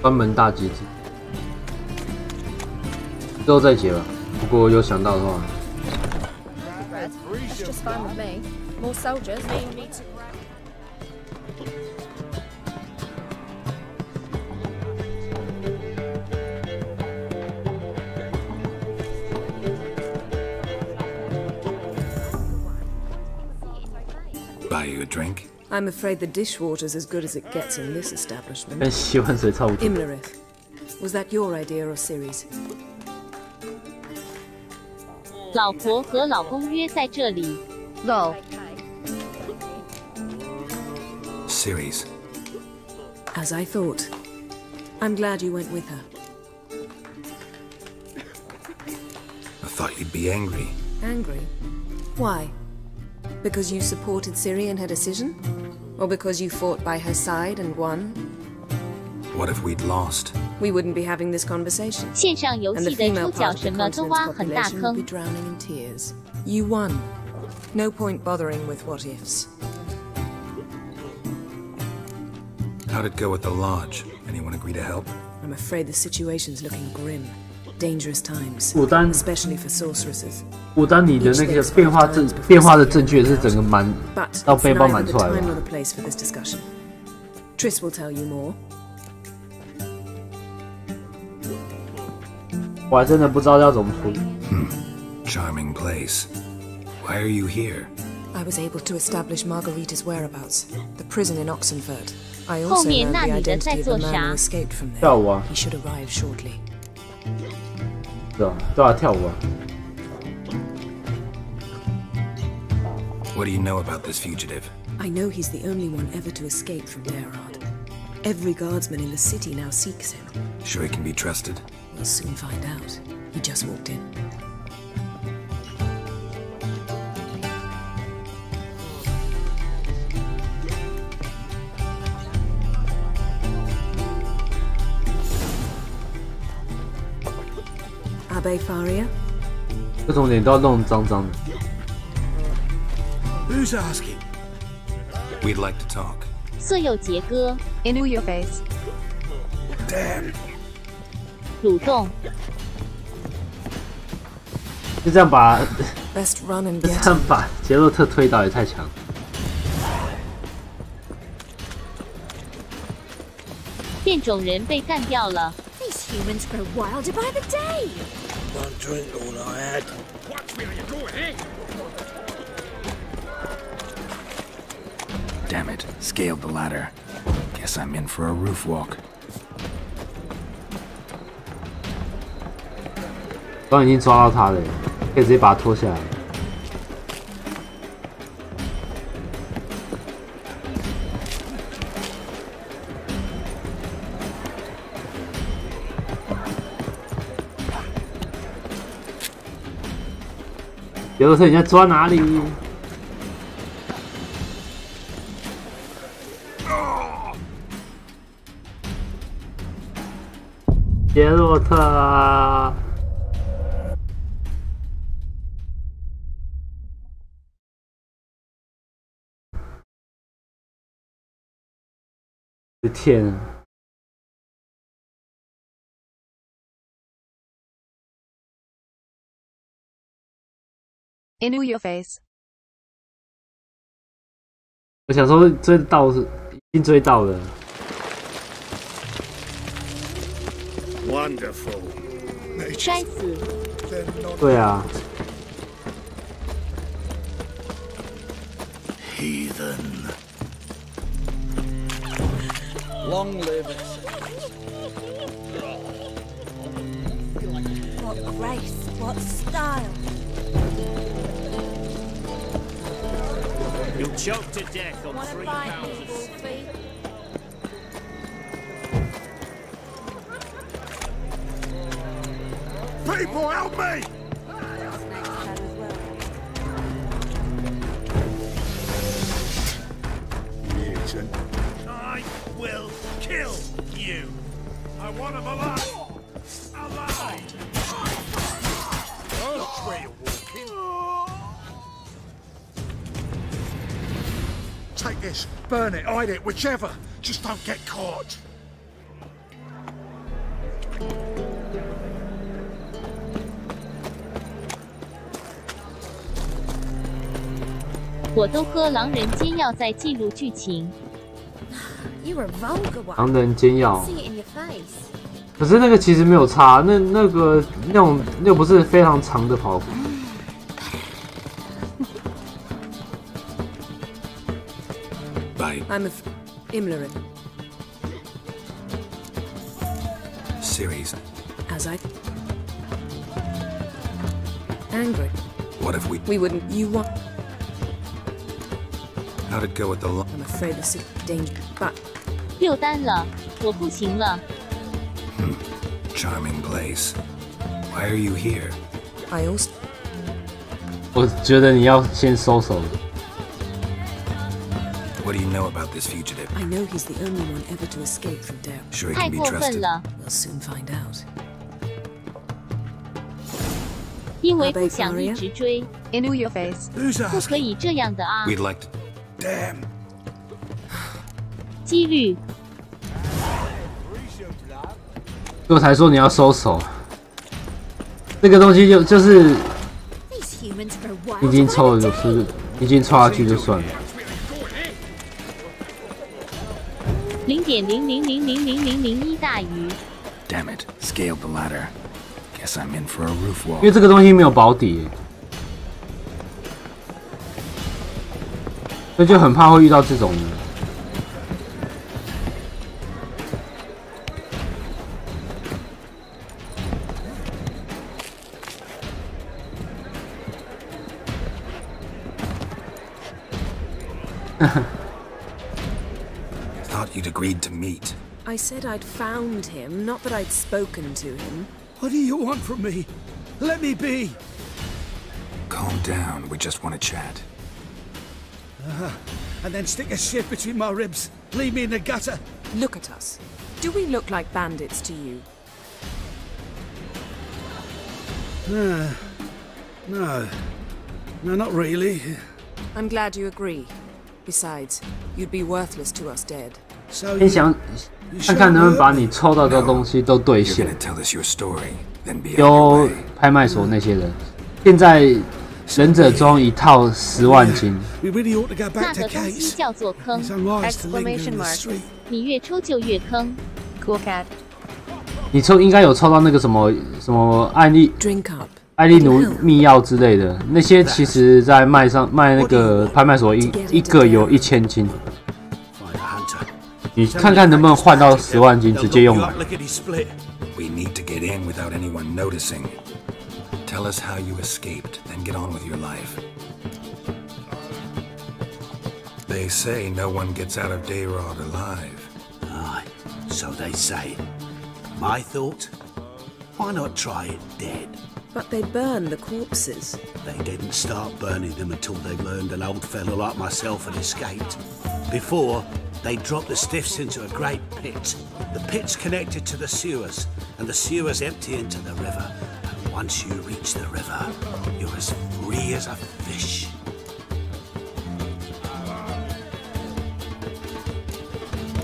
关门大机制，之后再结吧。如果有想到的话。
That's just fine with me. More soldiers mean me to
Buy you a drink?
I'm afraid the dishwater's as good as it gets in this establishment.
跟洗碗水差不多。
Imlerith, was that your idea or Ciri's?
老婆和老公约在这里。
Lol.
Ceres.
As I thought. I'm glad you went with her.
I thought you'd be angry.
Angry? Why? Because you supported Ciri in her decision? Or because you fought by her side and won?
What if we'd lost?
We wouldn't be having this conversation.
线上游戏的主角什么都挖很大
Would be
坑。
drowning in tears. You won. No point bothering with what ifs.
How'd it go with the lodge? Anyone agree to help?
I'm afraid the situation's looking grim. Dangerous times.
牡丹
Especially for sorceresses.
牡丹，你的那个变化的证据是整个满
But
到
it's
背包
neither
满
the
出来
time nor
的。
the place for this discussion. Triss will tell you more.
我还真的不知道要怎么处理。
Charming place. Why are you here?
I was able to establish Margarita's whereabouts. The prison in Oxenford. I
后
also
面
learned
那
the
女的在
identity of
做
the man
啥
who？ escaped from
跳
there.
舞啊，
He should arrive shortly.
是啊，对啊，跳舞啊。
What do you know about this fugitive?
I know he's the only one ever to escape from Derard. Every guardsman in the city now seeks him.
Sure he can be trusted?
We'll soon find out. He just walked in. Abe Faria?
各种脸都要弄脏脏的。
Who's asking?
We'd like to talk.
色诱杰哥，
Into your face.
Damn.
蠕动，
就这样把
Best run and
这
get
样
him.
把杰洛特推倒也太强。
变种人被干掉了。
These humans grow wilder by the day.
One drink all I had.
Watch where you're going, eh?
Damn it. Scaled the ladder. Guess I'm in for a roof walk.
刚刚已经抓到他了，可以直接把他拖下来。杰洛特，你在抓哪里？杰洛特啊！我的天啊！
Into your face.
我想说追得到是已经追到了。
Wonderful.
摔死，
对啊，
Heathen.
Long live.
What grace, what style.
You'll choke to death on 3 pounds of
Wolfie?
People, help me! Mutant.
I will kill you. I want him alive. Alive.
Watch where you're walking. Take this, burn it, hide it, whichever. Just don't get caught.
我都喝狼人煎药在记录剧情。
You're a vulgar one.
狼人煎药，
See it in your face.
可是那个其实没有差，那种又不是非常长的跑步。
By
I'm Imlerin.
Ceres.
As I... Angry.
What if we...
We wouldn't... You want...
How'd it go with the
I'm afraid this is dangerous, but
6单了，我不行了。
charming place. Why are you here?
I also.
我觉得你要先收手。
What do you know about this fugitive?
I know he's the only one ever to escape from Dare.
Sure he
太
can be
过分
trusted.
了，
We'll soon find out.
因为不想一直追。
In your face.
不可以这样的啊！
We'd like to. Damn.
几率。
所以我才说你要收手。这个东西就是已经抽了就是已经抽下去就算了。
0.00000001大于。
Damn it. Scaled the ladder. Guess I'm in for a roof wall.
因为这个东西没有保底，所以就很怕会遇到这种的。
Thought you'd agreed to meet.
I said I'd found him, not that I'd spoken to him.
What do you want from me? Let me be.
Calm down. We just want to chat.
And then stick a shiv between my ribs. Leave me in the gutter.
Look at us. Do we look like bandits to you?
No. No, not really.
I'm glad you agree. Besides, you'd be worthless to us dead.
So
先想看看能不能把你抽到的东西都兑
You're
现
gonna。tell us your story, then be on your
丢
way.
拍卖所那些人，现在忍者装一套10万金。
We really ought to go
那
back to
个东西
Case.
叫做坑，
It's unwise to linger in the street.
你越抽就越坑。
Cool cat.
你抽应该有抽到那个什么艾丽
Drink up.
艾丽奴秘药之类的，那些其实在卖那个拍卖所一个有1000金。
Find a hunter.
你看看能不能换到10万金，直接用买。
Lickety split.
We need to get in without anyone noticing. Tell us how you escaped, then get on with your life. They say no one gets out of Dayrod alive.
Aye, so they say. My thought? Why not try it dead?
But they burn the corpses.
They didn't start burning them until they learned an old fellow like myself had escaped. Before, they dropped the stiffs into a great pit. The pit's connected to the sewers, and the sewers empty into the river. And once you reach the river, you're as free as a fish.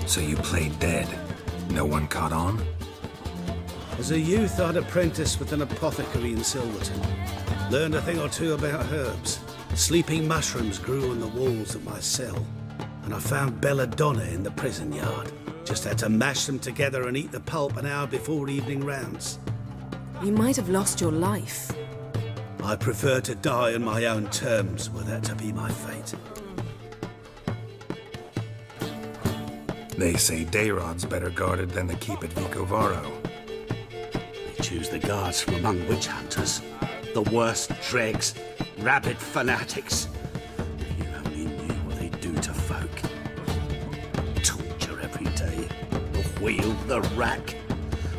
So you played dead. No one caught on?
As a youth, I'd apprenticed with an apothecary in Silverton. Learned a thing or two about herbs. Sleeping mushrooms grew on the walls of my cell. And I found belladonna in the prison yard. Just had to mash them together and eat the pulp an hour before evening rounds.
You might have lost your life.
I prefer to die on my own terms, were that to be my fate.
They say Dayrod's better guarded than the keep at Vicovaro.
They choose the guards from among witch hunters. The worst dregs, rabid fanatics. If you only knew what they do to folk. Torture every day. The wheel, the rack.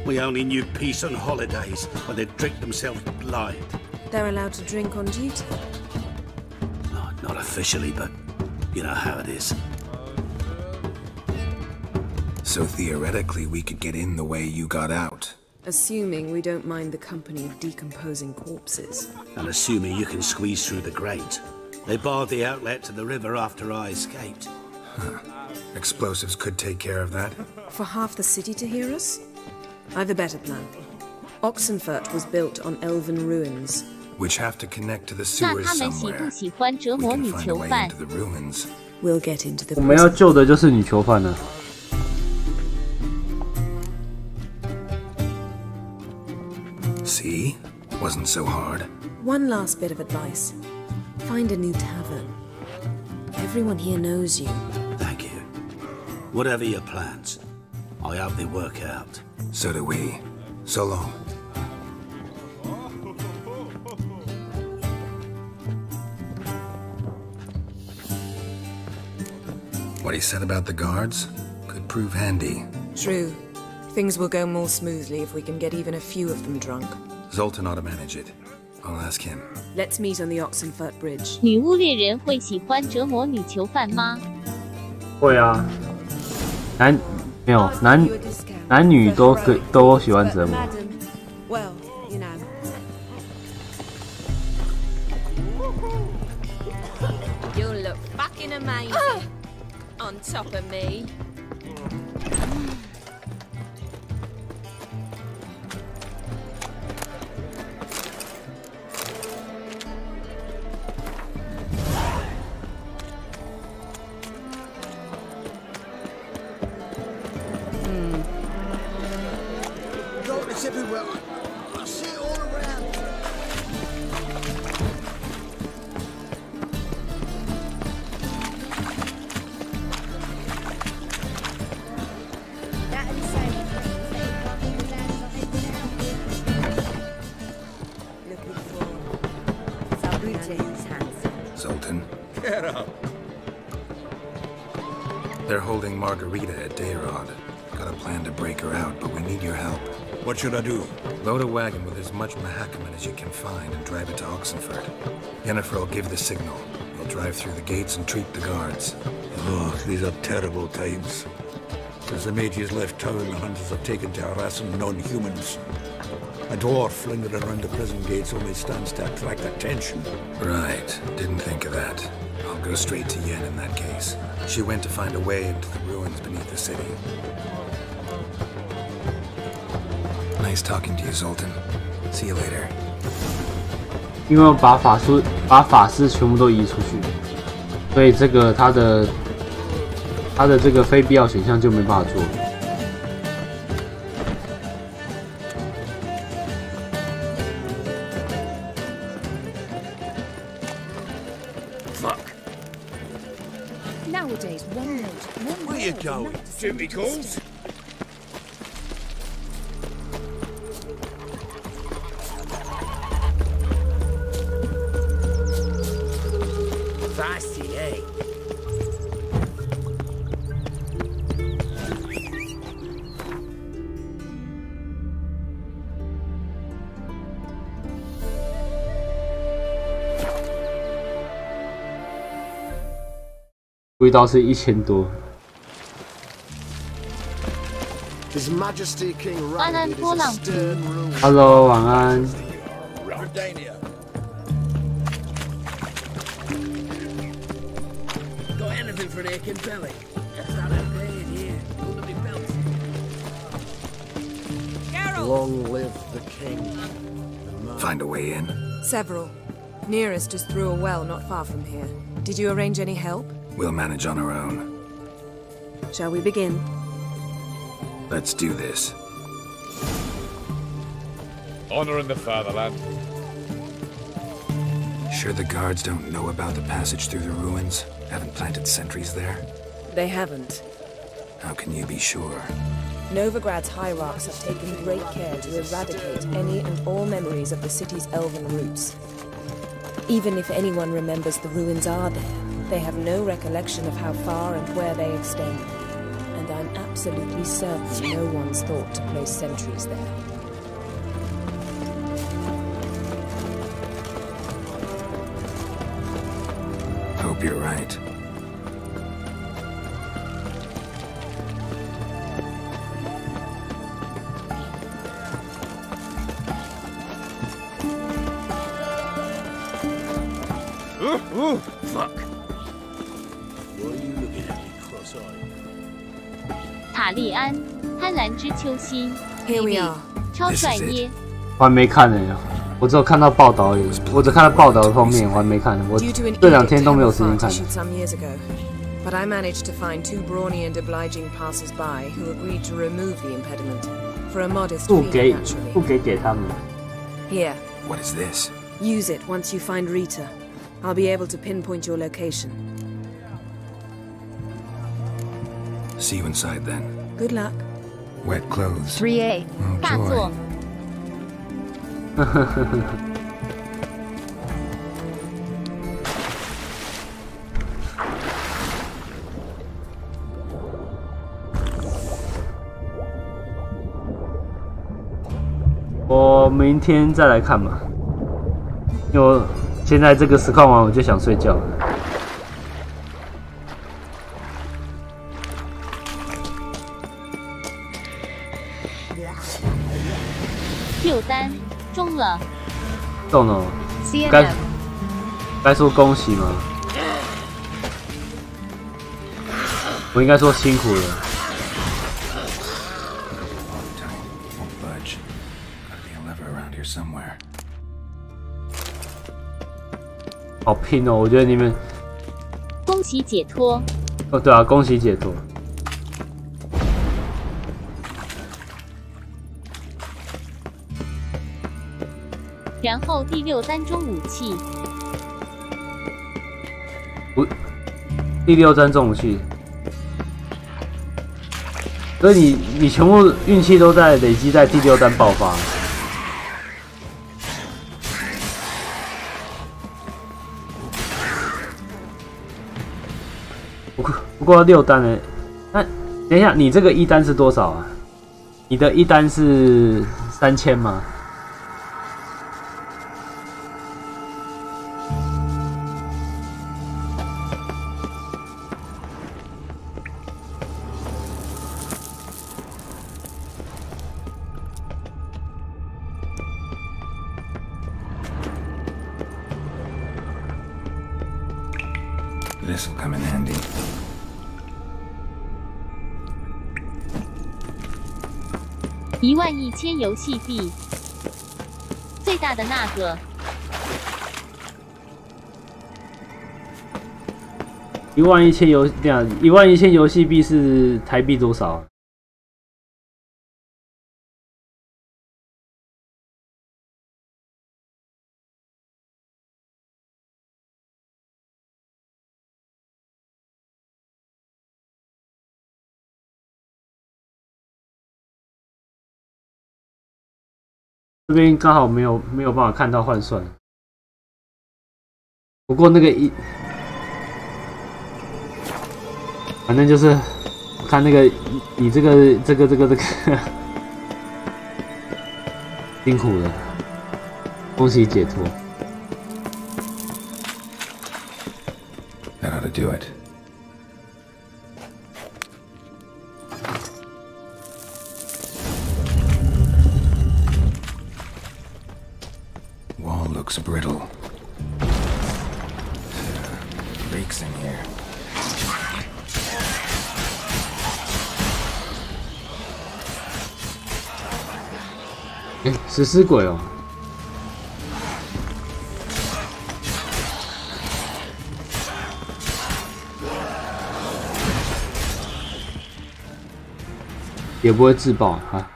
We only knew peace on holidays when they'd drink themselves blind.
They're allowed to drink on duty.
No, not officially, but you know how it is.
So theoretically, we could get in the way you got out.
Assuming we don't mind the company of decomposing corpses.
And assuming you can squeeze through the grate. They barred the outlet to the river after I escaped.
Huh. Explosives could take care of that.
For half the city to hear us? I've a better plan. Oxenfurt was built on elven ruins.
Which have to connect to the
那
sewers
他们喜
somewhere.
不喜欢折
We
磨
can
女
find a
囚
way
犯？
into the ruins.
We'll get into the
我们要救的就是女囚犯了。
See? Wasn't so hard.
One last bit of advice. Find a new tavern. Everyone here knows you.
Thank you. Whatever your plans, I hope they work out.
So do we. So long. What he said about the guards could prove handy.
True. Things will go more smoothly if we can get even a few of them drunk.
Zoltan ought to manage it. I'll ask him.
Let's meet on the Oxenfurt Bridge.
女巫猎人会喜欢折磨女囚犯吗？
会啊，男女都喜欢折磨。
Well, you know.
You'll look fucking amazing on top of me.
Darkness everywhere. I see it all around.
Zoltan,
Get up.
they're holding Margarita at Dayrod. Got a plan to break her out, but we need your help.
What should I do?
Load a wagon with as much Mahakaman as you can find and drive it to Oxenfurt. Yennefer will give the signal. We'll drive through the gates and treat the guards.
Oh, these are terrible times. Since the mages left town, the hunters have taken to harassing non-humans. A dwarf lingering around the prison gates only stands to attract attention.
Right. Didn't think of that. I'll go straight to Yen in that case. She went to find a way into the ruins beneath the city. Nice talking to you, Zoltan. See you later.
因为我把法师全部都移出去，所以这个他的这个非必要选项就没办法做。
Nowadays, one note.
Where you going?
Jimmy calls.
Feisty, eh?
味道是1000多。
His Majesty King
安安波浪图。
Hello， 晚安。
Redania. Got anything for an aching belly? That's not a pain here. Under me belt.
Long live the king.
Find a way in?
Several. Nearest is through a well not far from here. Did you arrange any help?
We'll manage on our own.
Shall we begin?
Let's do this.
Honor in the fatherland.
Sure the guards don't know about the passage through the ruins? Haven't planted sentries there?
They haven't.
How can you be sure?
Novigrad's hierarchs have taken great care to eradicate any and all memories of the city's elven roots. Even if anyone remembers the ruins are there, they have no recollection of how far and where they extend. And I'm absolutely certain no one's thought to place sentries there.
Hope you're right.
Ooh, fuck. What are you looking at me cross-eyed?
塔利安，贪婪之秋心。
Here we are.
超帅耶！
我还没看呢，我只有看到报道而已。我只看到报道的封面，我还没看。我这2天都没有时间看。
But I managed to find 2 brawny and obliging passers-by who agreed to remove the impediment for a modest fee, naturally.
不给他们。
Here.
What is this?
Use it once you find Rita. I'll be able to pinpoint your location.
See you inside then.
Good luck.
Wet clothes.
3A 大作。
我明天再来看吧，因为我现在这个实况完我就想睡觉了。
6单中了，
中了，该说恭喜吗？我应该说辛苦了。好拼哦！我觉得你们
恭喜解脱。
哦，对啊，恭喜解脱。
然后第6单中武器。
第6单中武器。所以你全部运气都在累积在第6单爆发。不过6单呢？那等一下，你这个1单是多少啊？你的1单是3000吗？This'll
come in handy.
11000游戏币，最大的那个。11000游戏币是台币多少？这边刚好没有办法看到换算，不过那个反正就是我看那个你这个辛苦了，恭喜解脱。
That ought to do it. Wall looks brittle. Leaks in here.
食尸鬼哦！也不会自爆啊！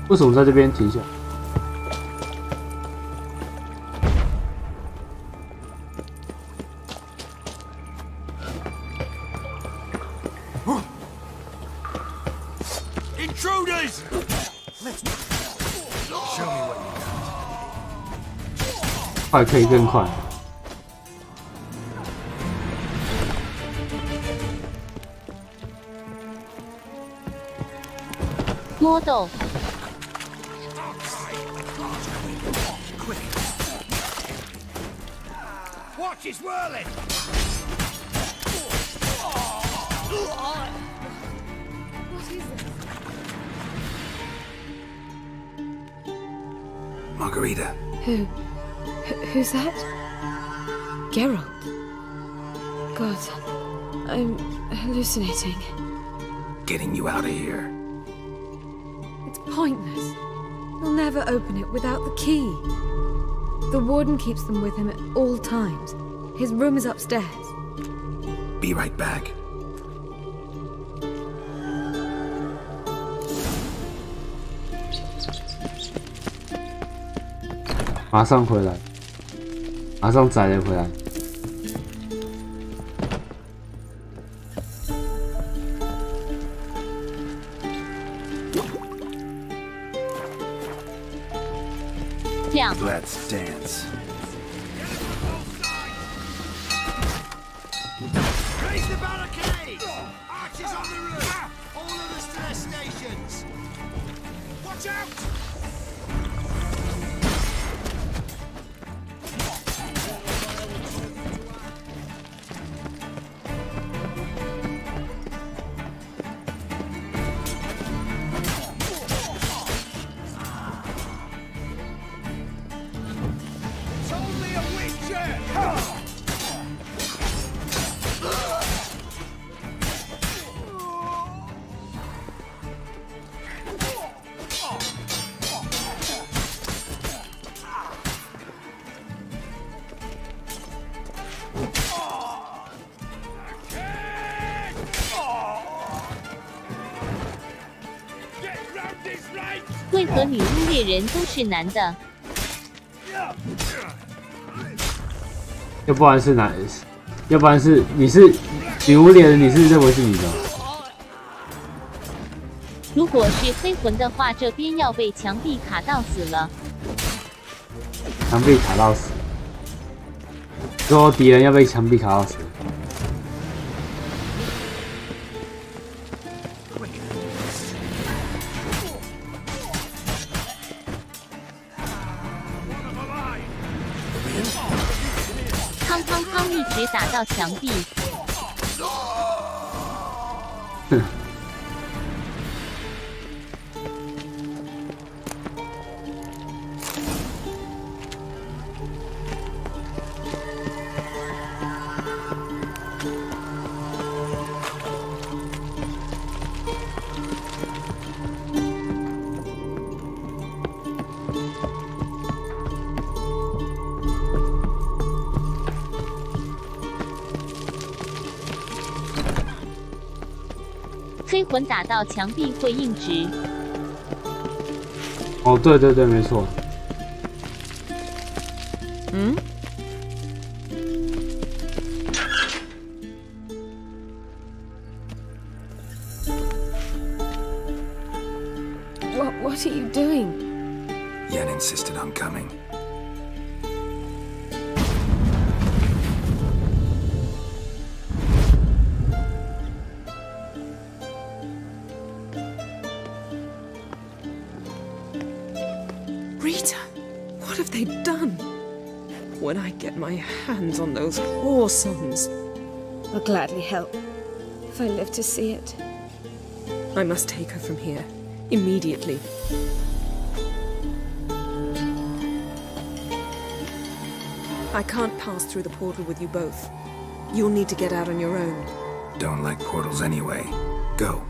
为什么在这边停下？快可以更快。
摸豆。
Watch his whirling.
What is it?
Margarita.
Who's that? Geralt. God, I'm hallucinating.
Getting you out of here.
It's pointless. He'll never open it without the key. The warden keeps them with him at all times. His room is upstairs.
Be right back.
马上回来，马上载人回来。
Jump.
Let's dance.
Raise the barricades! Archers on the roof! All others to their stations! Watch out! It's only a witcher!
为何女巫猎人都是男的？
要不然是男，要不然是你是女巫猎人，你是认为是女的？
如果是黑魂的话，这边要被墙壁卡到死了。
墙壁卡到死，说敌人要被墙壁卡到死。
一直打到墙壁。
哼。
黑魂打到墙壁会硬直。
哦，对对对，没错。
嗯。What are you doing?
Yen insisted on coming.
What have they done? When I get my hands on those whoresomes,
I'll gladly help, if I live to see it.
I must take her from here, immediately. I can't pass through the portal with you both. You'll need to get out on your own.
Don't like portals anyway. Go.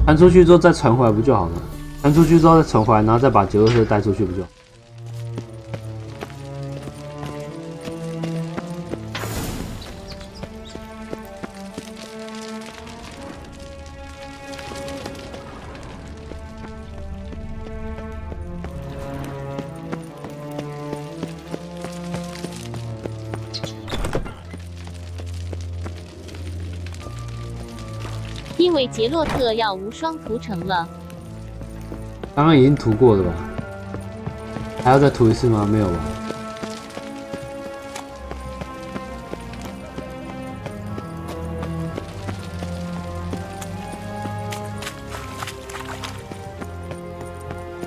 传出去之后再传回来不就好了？传出去之后再传回来，然后再把杰洛特带出去不就好？
因为杰洛特要无双屠城了。
刚刚已经涂过了吧？还要再涂一次吗？没有吧？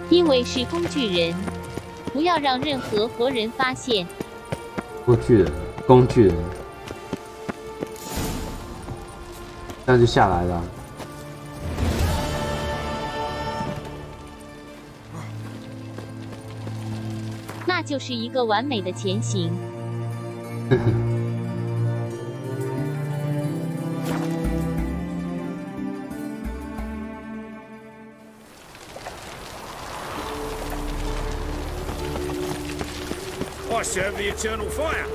因为是工具人，不要让任何活人发现。
工具人，工具人。 这样就下来了。
那就是一个完美的前行。
I serve the eternal fire.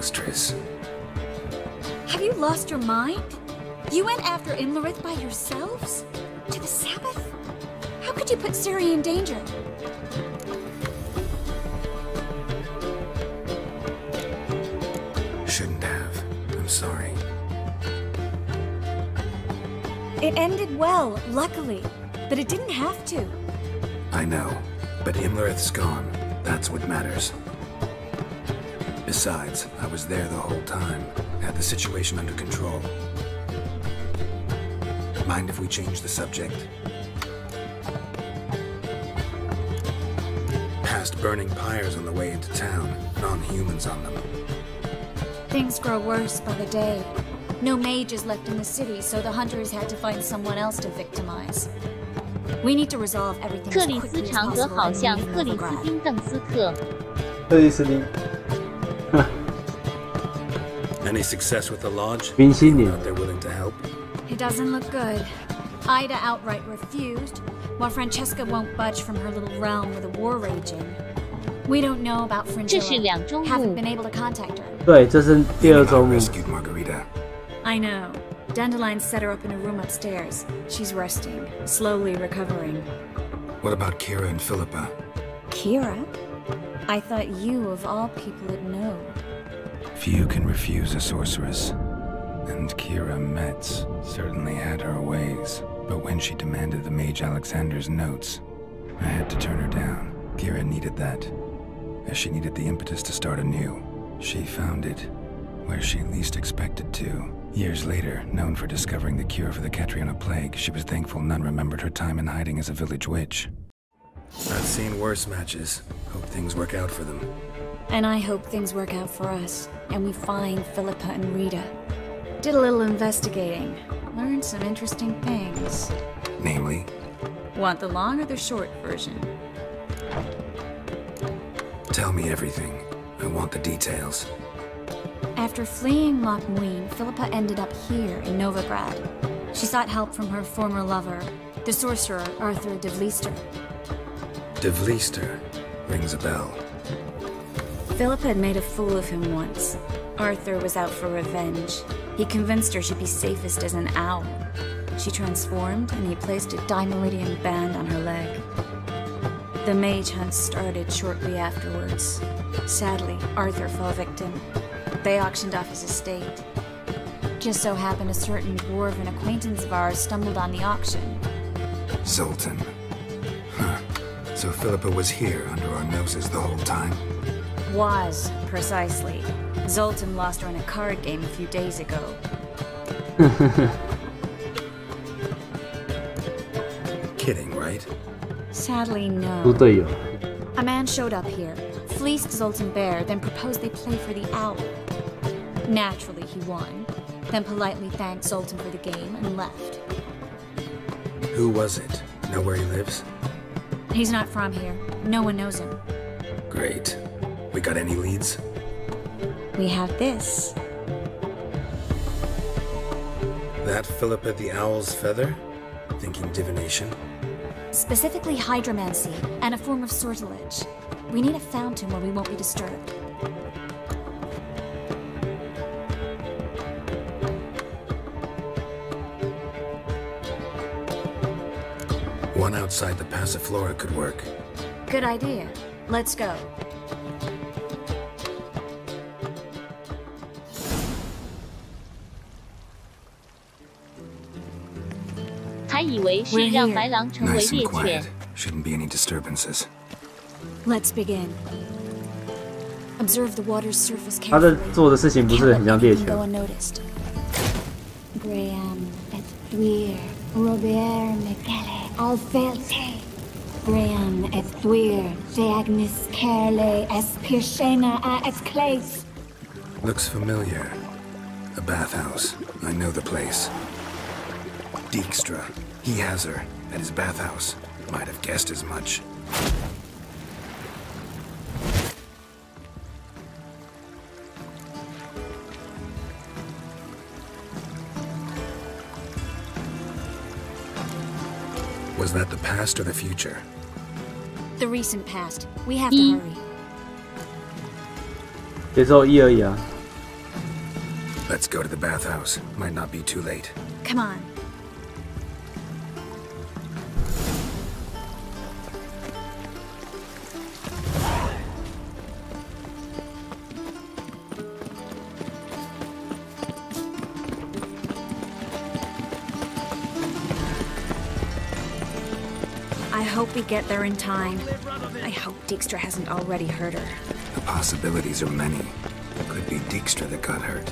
Mistress.
Have you lost your mind? You went after Imlerith by yourselves? To the Sabbath? How could you put Ciri in danger?
Shouldn't have. I'm sorry.
It ended well, luckily, but it didn't have to.
I know, but Imlerith's gone. That's what matters. Besides, I was there the whole time. Had the situation under control. Mind if we change the subject? Past burning pyres on the way into town, non-humans on them.
Things grow worse by the day. No mages left in the city, so the hunters had to find someone else to victimize. We need to resolve everything as quickly as possible.
好像克里斯汀·邓斯特。
克里斯汀。
Any success with the lodge?
冰心莲。
They're willing to help.
It doesn't look good. Ida outright refused, while Francesca won't budge from her little realm with a war raging. We don't know about Fringilla. Haven't been able to contact her.
对，这是第二周目。
Rescued Margarita.
I know. Dandelion set her up in a room upstairs. She's resting, slowly recovering.
What about Kira and Philippa?
Kira? I thought you, of all people, would know.
Few can refuse a sorceress. And Kira Metz certainly had her ways. But when she demanded the Mage Alexander's notes, I had to turn her down. Kira needed that, as she needed the impetus to start anew. She found it where she least expected to. Years later, known for discovering the cure for the Catriona plague, she was thankful none remembered her time in hiding as a village witch. I've seen worse matches. Hope things work out for them.
And I hope things work out for us, and we find Philippa and Rita. Did a little investigating. Learned some interesting things.
Namely?
Want the long or the short version?
Tell me everything. I want the details.
After fleeing Loch Muin, Philippa ended up here in Novigrad. She sought help from her former lover, the sorcerer Arthur de Vlister.
De Vlister rings a bell.
Philippa had made a fool of him once. Arthur was out for revenge. He convinced her she'd be safest as an owl. She transformed, and he placed a Dimeridian band on her leg. The mage hunt started shortly afterwards. Sadly, Arthur fell victim. They auctioned off his estate. Just so happened a certain dwarven acquaintance of ours stumbled on the auction.
Zoltan. Huh. So Philippa was here under our noses the whole time?
Was, precisely. Zoltan lost her in a card game a few days ago.
Kidding, right?
Sadly, no. A man showed up here, fleeced Zoltan bare, then proposed they play for the owl. Naturally, he won, then politely thanked Zoltan for the game and left.
Who was it? Know where he lives?
He's not from here. No one knows him.
Great. We got any leads?
We have this.
That Philippa the Owl's feather? Thinking divination?
Specifically hydromancy, and a form of sortilege. We need a fountain where we won't be disturbed.
One outside the Passiflora could work.
Good idea. Let's go.
还以为是让白狼成为
Nice
猎
and
犬
quiet. Shouldn't be any disturbances.
Let's begin. Observe the water's surface
他的
carefully.
做的事情不是很像猎
Can't
犬
go。unnoticed. Graham et thuir, Robert Mekele, Alfelte. Graham et thuir, Deagnis Kerle, es Pirshena a es Claes.
Looks familiar. A bathhouse. I know the place. Dijkstra. He has her at his bathhouse. Might have guessed as much. Was that the past or the future?
The recent past. We have to hurry.
也只有1而已啊。
Let's go to the bathhouse. Might not be too late.
Come on. I hope we get there in time. I hope Dijkstra hasn't already hurt her.
The possibilities are many. Could be Dijkstra that got hurt.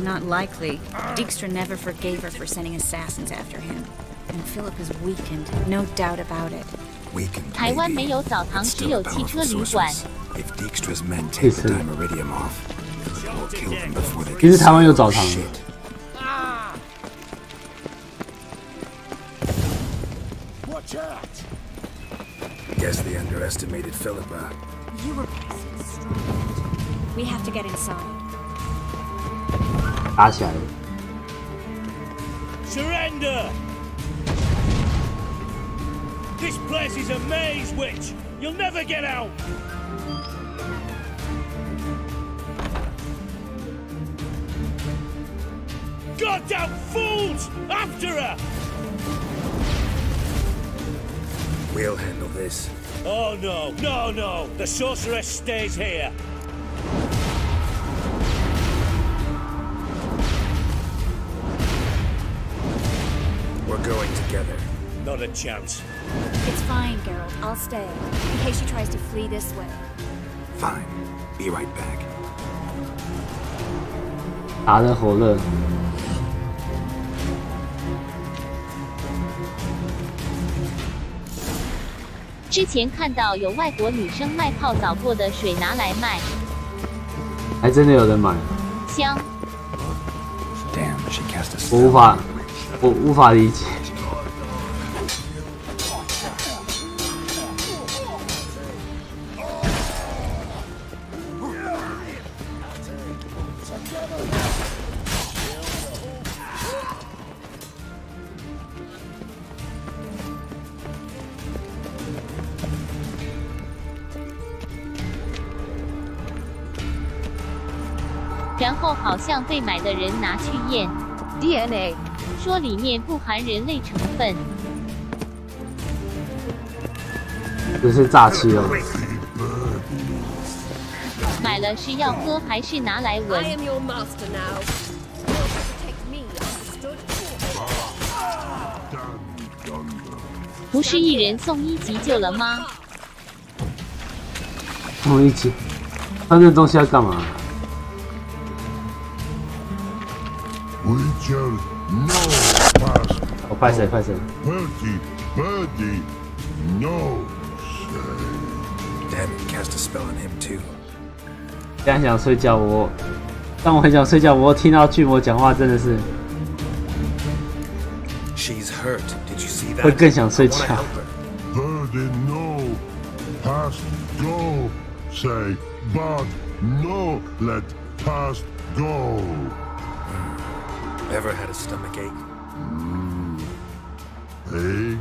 Not likely. Dijkstra never forgave her for sending assassins after him. And Philip is weakened, no doubt about it.
Weakened,
台湾没有澡堂，只有汽车旅馆。
If Dijkstra's men take the Dimeridium off, Philip will kill them before they
其实台湾有澡堂。
Watch out!
Guess they underestimated Philippa.
You were We have to get inside.
打起来了。
Surrender! This place is a maze, witch! You'll never get out! Goddamn fools! After her!
We'll handle this.
Oh no, no, no! The sorceress stays here!
We're going together.
Not a chance.
It's fine, Geralt. I'll stay, in case she tries to flee this way.
Fine. Be right back.
打得火热。
之前看到有外国女生卖泡澡过的水拿来卖，
还真的有人买。
香。
我无法理解。
然后好像被买的人拿去验 DNA， 说里面不含人类成分。
这是诈欺了。
买了是要喝还是拿来闻？不是一人送一急救了吗？
送一急，那这东西要干嘛？ 我拍谁？拍谁
Birdie, no say. Damn it, cast a spell on him too.
这样想睡觉，当我很想睡觉，我听到巨魔讲话，真的是
She's hurt. Did you see that?
会更想睡觉。
Birdie, no. Past go. Say, but no. Let past go.
Ever had a stomach ache?
Ache?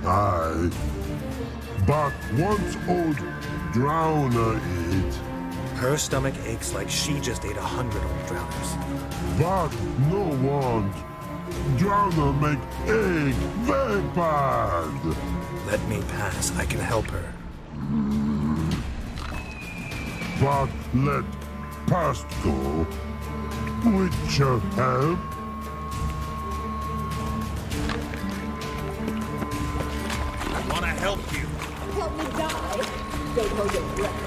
Aye. But once old drowner eat.
Her stomach aches like she just ate 100 old drowners.
But no want. Drowner make ache very bad.
Let me pass. I can help her.
But let past go. Which help?
I want to help you.
Help me die. Don't hold your breath.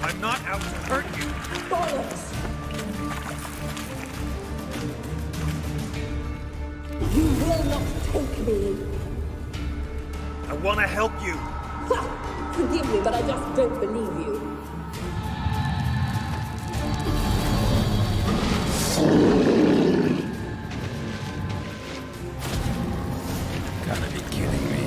I'm not out to hurt you.
Bollocks! You will not take me.
I want to help you.
Ha! Forgive me, but I just don't believe you.
Gotta be kidding me.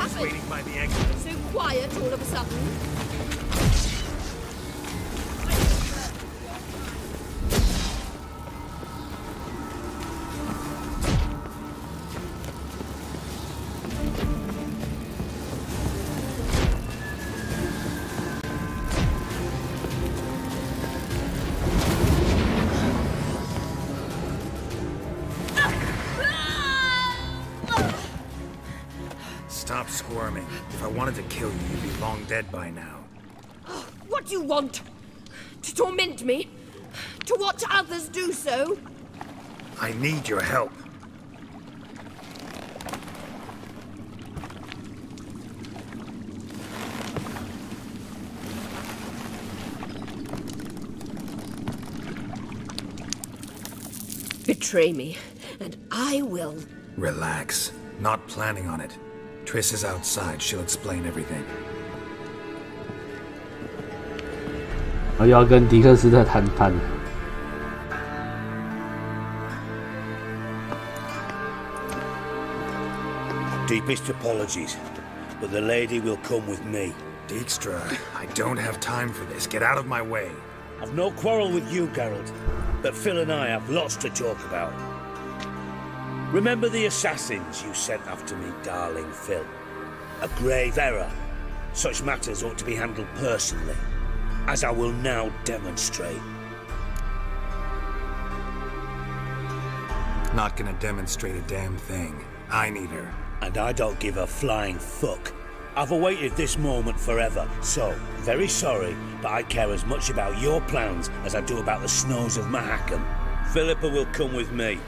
happened?
Waiting by the exit.
So quiet all of a sudden.
Stop squirming. If I wanted to kill you, you'd be long dead by now.
What do you want? To torment me? To watch others do so?
I need your help.
Betray me, and I will.
Relax. Not planning on it. Triss is outside. She'll explain everything.
又要跟迪克斯特谈判。
Deepest apologies, but the lady will come with me.
Dijkstra, I don't have time for this. Get out of my way.
I've no quarrel with you, Geralt, but Phil and I have lots to talk about. Remember the assassins you sent after me, darling Phil? A grave error. Such matters ought to be handled personally, as I will now demonstrate.
Not gonna demonstrate a damn thing. I need her.
And I don't give a flying fuck. I've awaited this moment forever, so, very sorry, but I care as much about your plans as I do about the snows of Mahakam. Philippa will come with me,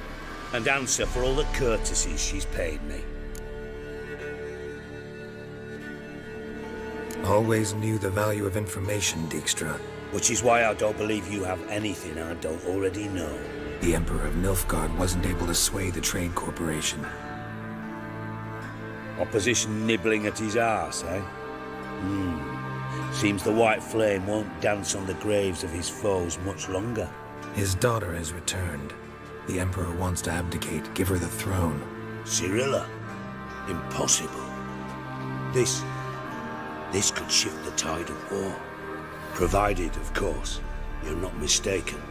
and answer for all the courtesies she's paid me.
Always knew the value of information, Dijkstra.
Which is why I don't believe you have anything I don't already know.
The Emperor of Nilfgaard wasn't able to sway the Trade Corporation.
Opposition nibbling at his arse, eh? Seems the White Flame won't dance on the graves of his foes much longer.
His daughter has returned. The Emperor wants to abdicate, give her the throne.
Cyrilla? Impossible. This could shift the tide of war. Provided, of course, you're not mistaken.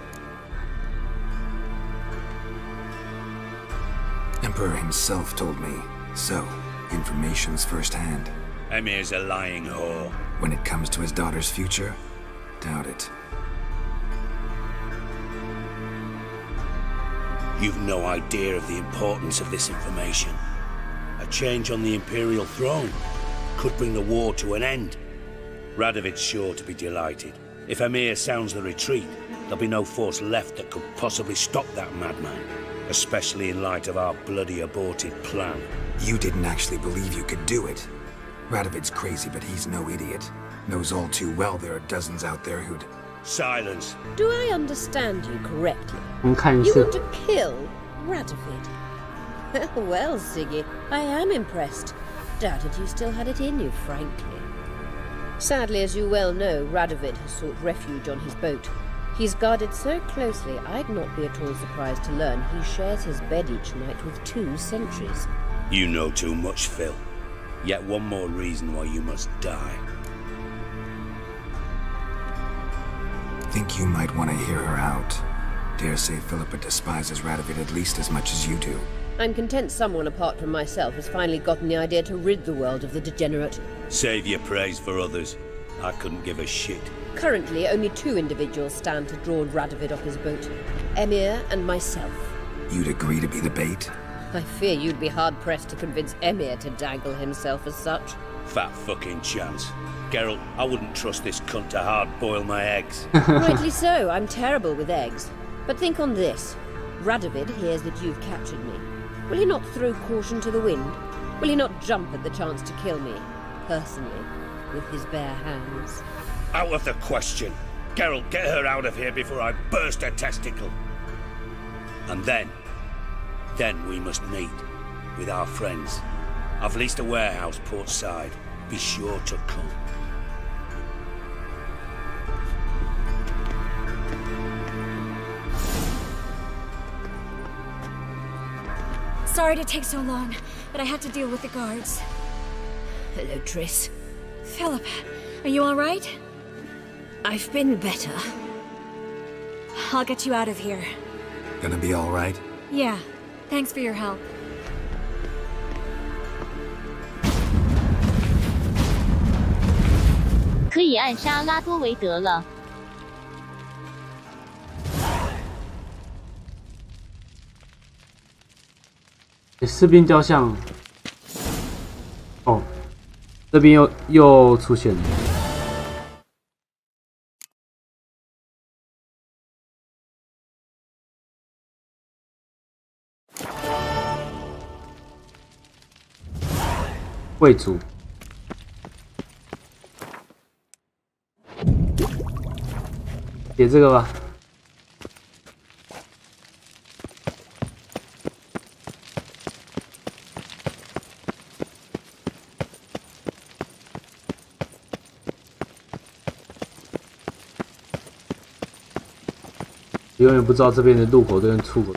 Emperor himself told me. So, information's firsthand.
Emir's a lying whore.
When it comes to his daughter's future, doubt it.
You've no idea of the importance of this information. A change on the Imperial throne could bring the war to an end. Radovid's sure to be delighted. If Emir sounds the retreat, there'll be no force left that could possibly stop that madman. Especially in light of our bloody aborted plan.
You didn't actually believe you could do it. Radovid's crazy, but he's no idiot. Knows all too well there are dozens out there who'd...
Silence.
Do I understand you correctly?
You
want to kill Radovid? Well, Siggy, I am impressed. Doubted you still had it in you, frankly. Sadly, as you well know, Radovid has sought refuge on his boat. He's guarded so closely, I'd not be at all surprised to learn he shares his bed each night with 2 sentries.
You know too much, Phil. Yet one more reason why you must die.
Think you might want to hear her out. Dare say Philippa despises Radovid at least as much as you do.
I'm content someone apart from myself has finally gotten the idea to rid the world of the degenerate.
Save your praise for others. I couldn't give a shit.
Currently, only 2 individuals stand to draw Radovid off his boat. Emir and myself.
You'd agree to be the bait?
I fear you'd be hard-pressed to convince Emir to dangle himself as such.
Fat fucking chance. Geralt, I wouldn't trust this cunt to hard-boil my eggs.
Rightly so, I'm terrible with eggs. But think on this. Radovid hears that you've captured me. Will he not throw caution to the wind? Will he not jump at the chance to kill me, personally, with his bare hands?
Out of the question. Geralt, get her out of here before I burst a testicle. And then we must meet with our friends. I've leased a warehouse portside. Be sure to come.
Sorry to take so long, but I had to deal with the guards.
Hello, Triss.
Philip, are you all right?
I've been better.
I'll get you out of here.
Gonna be all right?
Yeah. Thanks for your help.
可以暗杀拉多维德了。
士兵雕像，哦，这边又出现了。贵族。 点这个吧。永远不知道这边的入口跟出口。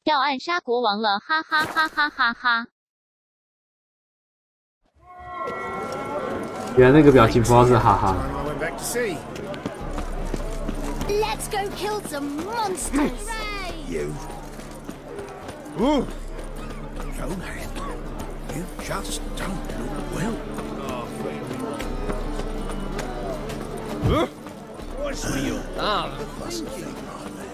要暗杀国王了，哈哈哈哈哈哈！
原来那个表情符号是哈哈。
Let's go kill some monsters!
You. Ooh. Johan, you just don't look well. What's for you? Mustn't think like that.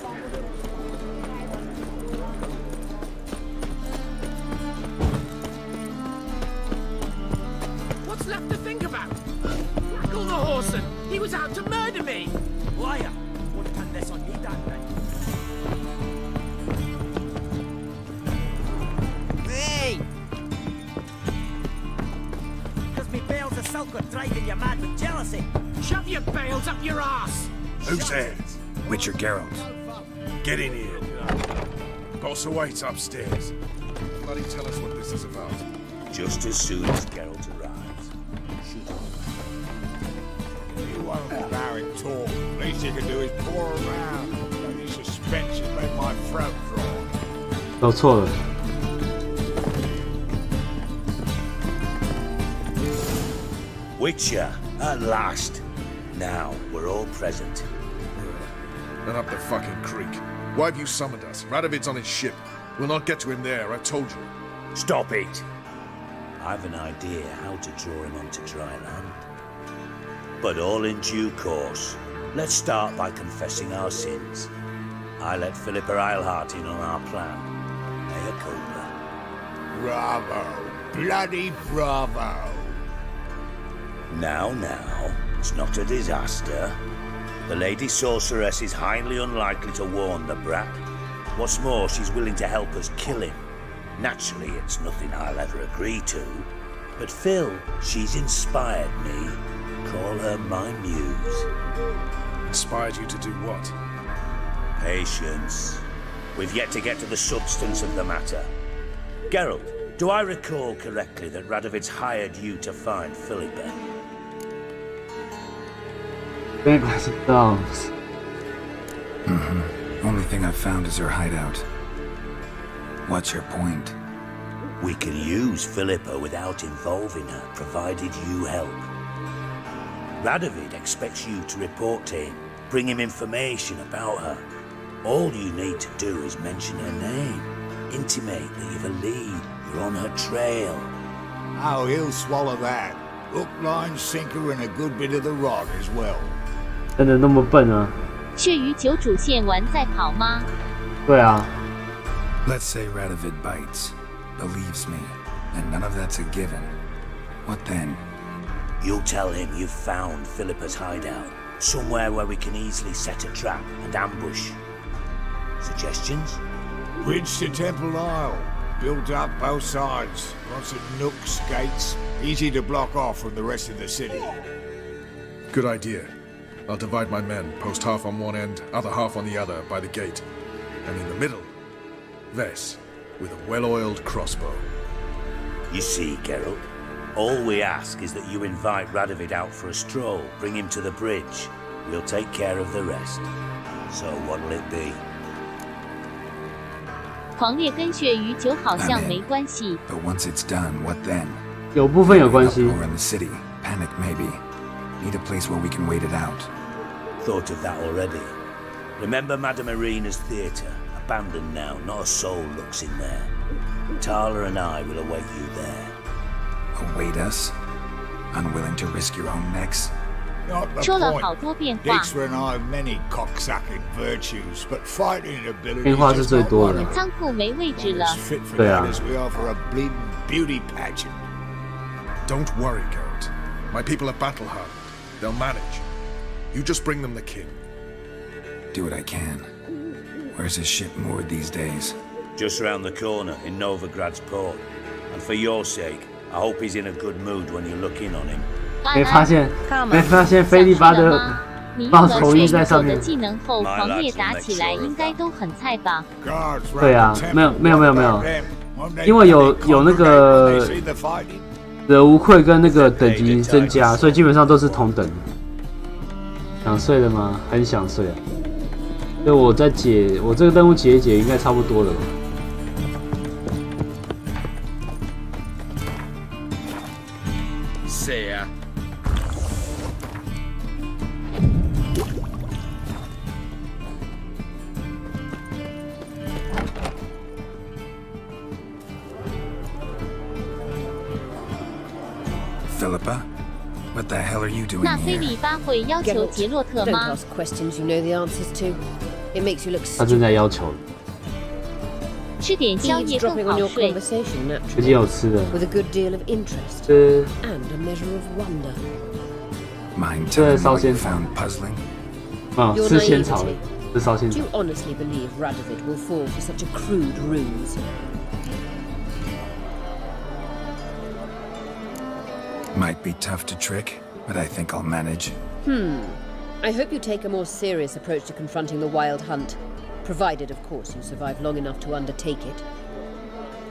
What's left to think about? Call the Horson. He was out to murder me. Liar. Wouldn't turn this on you that day. Hey! Because me bales of silk are driving you mad with jealousy. Shove your bales up your ass.
Who's there? Witcher Geralt. Get in here.
Bossa waits upstairs. Bloody tell us what this is about.
Just as soon as Geralt arrives.
You won't allow him talk. Least you can do is pour around. Don't you suspect she's made my throat dry?
搞错了。
Witcher, at last. Now we're all present.
Then up the fucking creek. Why have you summoned us? Radovid's on his ship. We'll not get to him there, I told you.
Stop it! I've an idea how to draw him onto dry land. But all in due course. Let's start by confessing our sins. I let Philippa Eilhart in on our plan. Mea culpa.
Bravo. Bloody bravo.
Now, it's not a disaster. The Lady Sorceress is highly unlikely to warn the brat. What's more, she's willing to help us kill him. Naturally, it's nothing I'll ever agree to. But Phil, she's inspired me. Call her my muse.
Inspired you to do what?
Patience. We've yet to get to the substance of the matter. Geralt, do I recall correctly that Radovid's hired you to find Philippa?
Big glass of thumbs.
Only thing I've found is her hideout. What's your point?
We can use Philippa without involving her, provided you help. Radovid expects you to report to him, bring him information about her. All you need to do is mention her name, intimate that you've a lead, you're on her trail.
Oh, he'll swallow that. Hook, line, sinker, and a good bit of the rod as well.
真的那么笨啊？
血与酒主线完再跑吗？
对啊。
Let's say Radovid bites, believes me, and none of that's a given. What then?
You'll tell him you've found Philippa's hideout, somewhere where we can easily set a trap and ambush. Suggestions?
Bridge to Temple Isle. Built up both sides. Lots of nooks, gates. Easy to block off from the rest of the city.
Good idea. I'll divide my men, post half on one end, other half on the other, by the gate. And in the middle, Vess, with a well-oiled crossbow.
You see, Geralt, All we ask is that you invite Radovid out for a stroll, bring him to the bridge. We'll take care of the rest. So what'll it be?
狂烈跟血与酒好像没关系。
But once it's done, what then?
有部分有关系。
Uproar in the city, panic maybe. Need a place where we can wait it out.
Thought of that already. Remember Madame Irina's theatre? Abandoned now, not a soul looks in there. Tala and I will await you there.
Await us? Unwilling to risk your own necks?
Not the
说了
point.
好多变化。
Dijkstra and I have many cocksucking virtues, but fighting ability
变化是
is
最
just
多
not
的
one。
仓库没位置了。
As fit for
对啊
that as we are for a bleeding beauty pageant.
Don't worry, Geralt. My people are battle-hardened. They'll manage. You just bring them the king.
Do what I can. Where's his ship moored these days?
Just round the corner in Novigrad's port. And for your sake, I hope he's in a good mood when you look in on him.
没发现菲利巴的报酬印在上面。
技能后狂烈打起来应该都很菜吧？
对啊，没有，因为有那个惹无愧跟那个等级增加，所以基本上都是同等。想睡了吗？很想睡啊。所以我这个任务解一解应该差不多了吧。
See ya.
Philippa? What the hell are you doing
那菲
here?
利巴会要求杰洛特
Don't
吗？
ask questions you know the answers to. It makes you look
他正
stupid.
在要求，
吃点宵夜更
Eavesdropping
好
on your
睡。
conversation
最近
naturally,
有吃的，
with a good deal of interest
吃
and a measure of wonder.
Mind
这
telling me
烧
what you
仙草
found puzzling?
啊，
Your
吃仙草的，
naivety.
吃烧仙
Do
草
you。honestly believe Radovid will fall for such a crude ruse?
Might be tough to trick, but I think I'll manage.
I hope you take a more serious approach to confronting the Wild Hunt, provided, of course, you survive long enough to undertake it.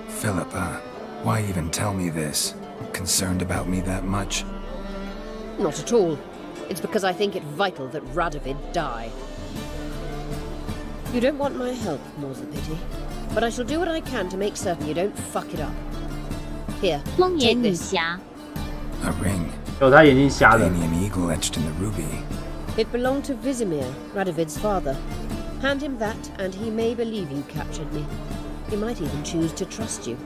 Philippa, why even tell me this? Concerned about me that much?
Not at all. It's because I think it vital that Radovid die. You don't want my help, more's the pity. But I shall do what I can to make certain you don't fuck it up. Here,
荒野
take
女
this.
侠，
A ring.
有他眼睛瞎的，
An eagle etched in the ruby.
It belonged to Vizimir, Radovid's father. Hand him that, and he may believe you captured me. He might even choose to trust you.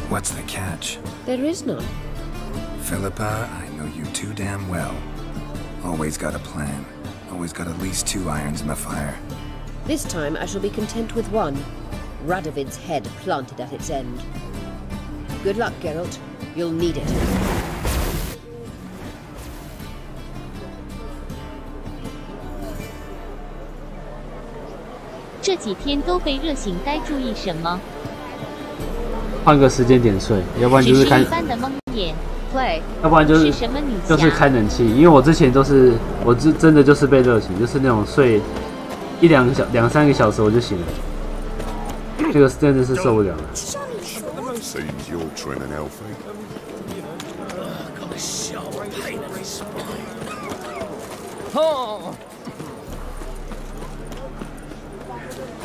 What's the catch?
There is none.
Philippa, I know you too damn well. Always got a plan. Always got at least 2 irons in the fire.
This time I shall be content with one. Radovid's head planted at its end. Good luck, Geralt. You'll need it.
这几天都被热醒，该注意什么？
换个时间点睡，要不然
只
就是是开
一，般的蒙眼。Play
要不然就是
什么女侠？
就是开冷气。因为我之前都是，我真的就是被热醒，就是那种睡2、3个小时我就醒了，这个真的是受不了了。
Seems you're training Elfie.
Got a sharp pain in my spine.
Oh.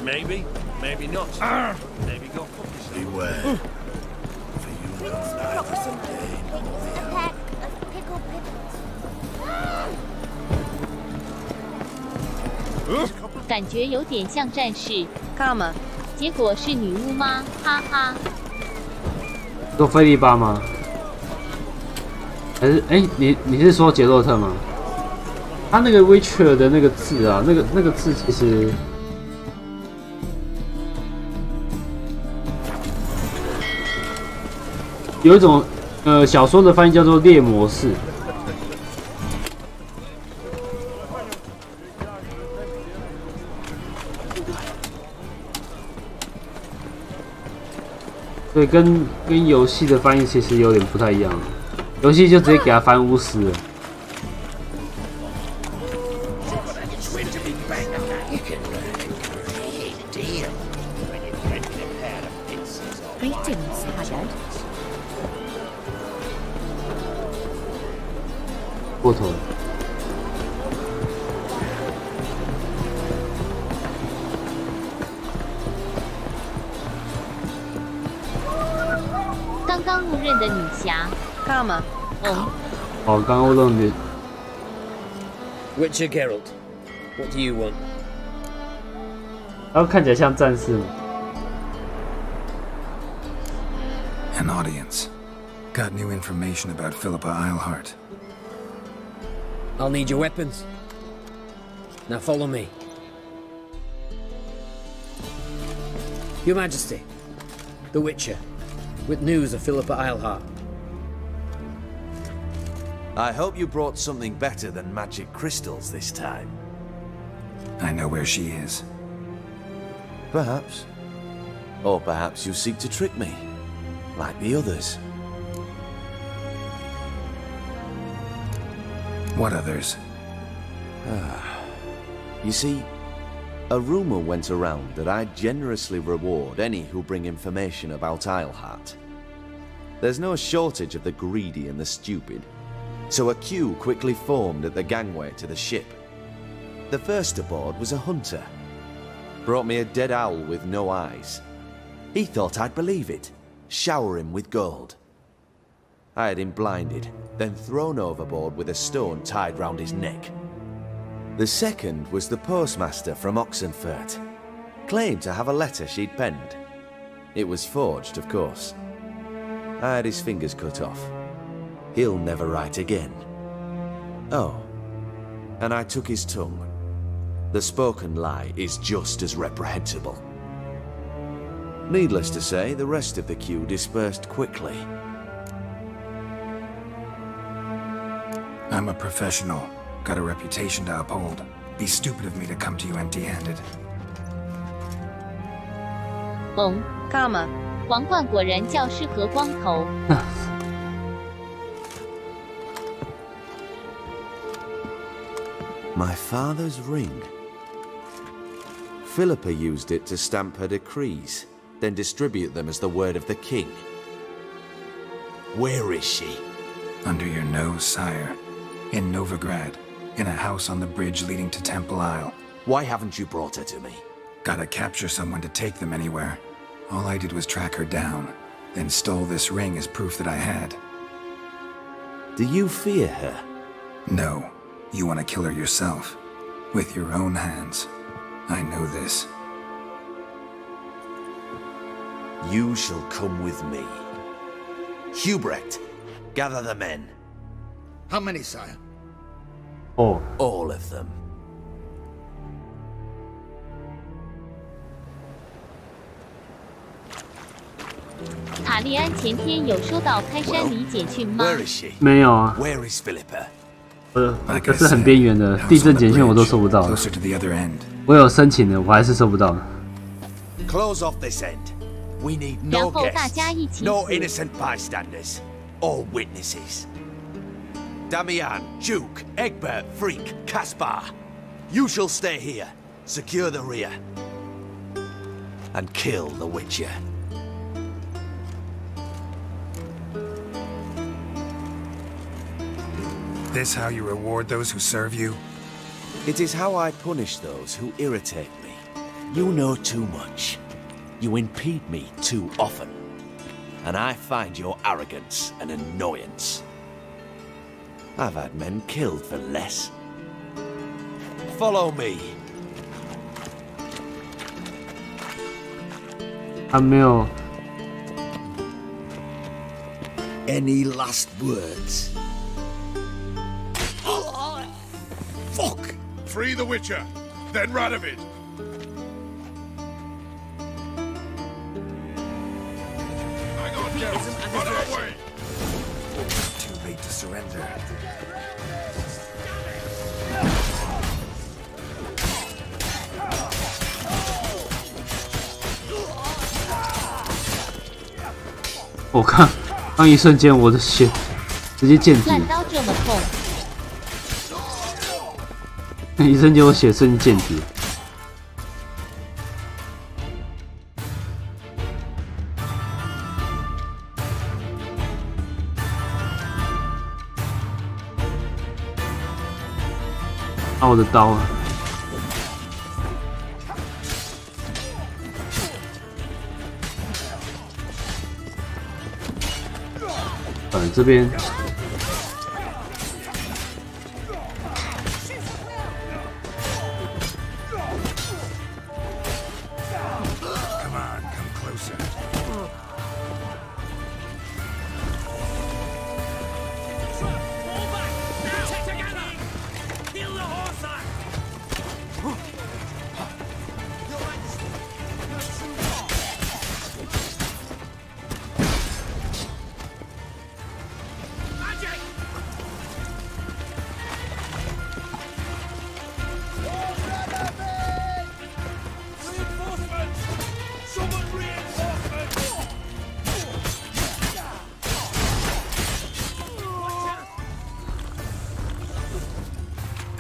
Maybe, maybe not. Maybe go.
Beware.
A pack of pickled pickles.
感觉有点像战士，
Karma.
结果是女巫吗？哈哈。
说菲利巴吗？还是你是说杰洛特吗？他那个 Witcher 的那个字啊，那个字其实有一种小说的翻译叫做猎魔士。所以跟游戏的翻译其实有点不太一样，游戏就直接给他翻巫师了。
Greetings, Haggard.
过头了。
刚刚误认的女侠
Karma.
哦，
哦，刚刚误认的。
Witcher Geralt, what do you want?
然后看起来像战士吗？
An audience. Got new information about Philippa Eilhart.
I'll need your weapons. Now follow me. Your Majesty, the Witcher, with news of Philippa Eilhart.
I hope you brought something better than magic crystals this time.
I know where she is.
Perhaps. Or perhaps you seek to trick me, like the others.
What others?
You see, a rumor went around that I generously reward any who bring information about Eilhart. There's no shortage of the greedy and the stupid, so a queue quickly formed at the gangway to the ship. The first aboard was a hunter. Brought me a dead owl with no eyes. He thought I'd believe it, shower him with gold. I had him blinded, then thrown overboard with a stone tied round his neck. The second was the postmaster from Oxenfurt. Claimed to have a letter she'd penned. It was forged, of course. I had his fingers cut off. He'll never write again. Oh, and I took his tongue. The spoken lie is just as reprehensible. Needless to say, the rest of the queue dispersed quickly.
I'm a professional. Got a reputation to uphold. Be stupid of me to come to you empty-handed.
哦
Karma.
皇冠果然较适合光头。
My father's ring. Philippa used it to stamp her decrees, then distribute them as the word of the king. Where is she?
Under your nose, sire. In Novigrad. In a house on the bridge leading to Temple Isle.
Why haven't you brought her to me?
Gotta capture someone to take them anywhere. All I did was track her down, then stole this ring as proof that I had.
Do you fear her?
No. You want to kill her yourself. With your own hands. I know this.
You shall come with me. Hubrecht, gather the men.
How many, sire?
Oh.
All of them.
塔利安前天有收到开山里简讯吗？
Where is she?
没有啊。
Where is Philippa?
这是很边缘的，地震简讯我都收不到。我有申请的，我还是收不到。
Close off this end. We need no guests, no innocent bystanders, all witnesses. Damian, Duke, Egbert, Freak, Caspar. You shall stay here, secure the rear, and kill the Witcher.
This how you reward those who serve you?
It is how I punish those who irritate me. You know too much. You impede me too often. And I find your arrogance an annoyance. I've had men killed for less. Follow me.
还没有。
Any last words?
Fuck! Free the Witcher, then Radovid. Hang on, Geralt. Run away!
Too late to surrender.
我看，刚一瞬间我的血直接见底。
烂刀这么痛。
一瞬间我血瞬间见底。拿我的刀。这边。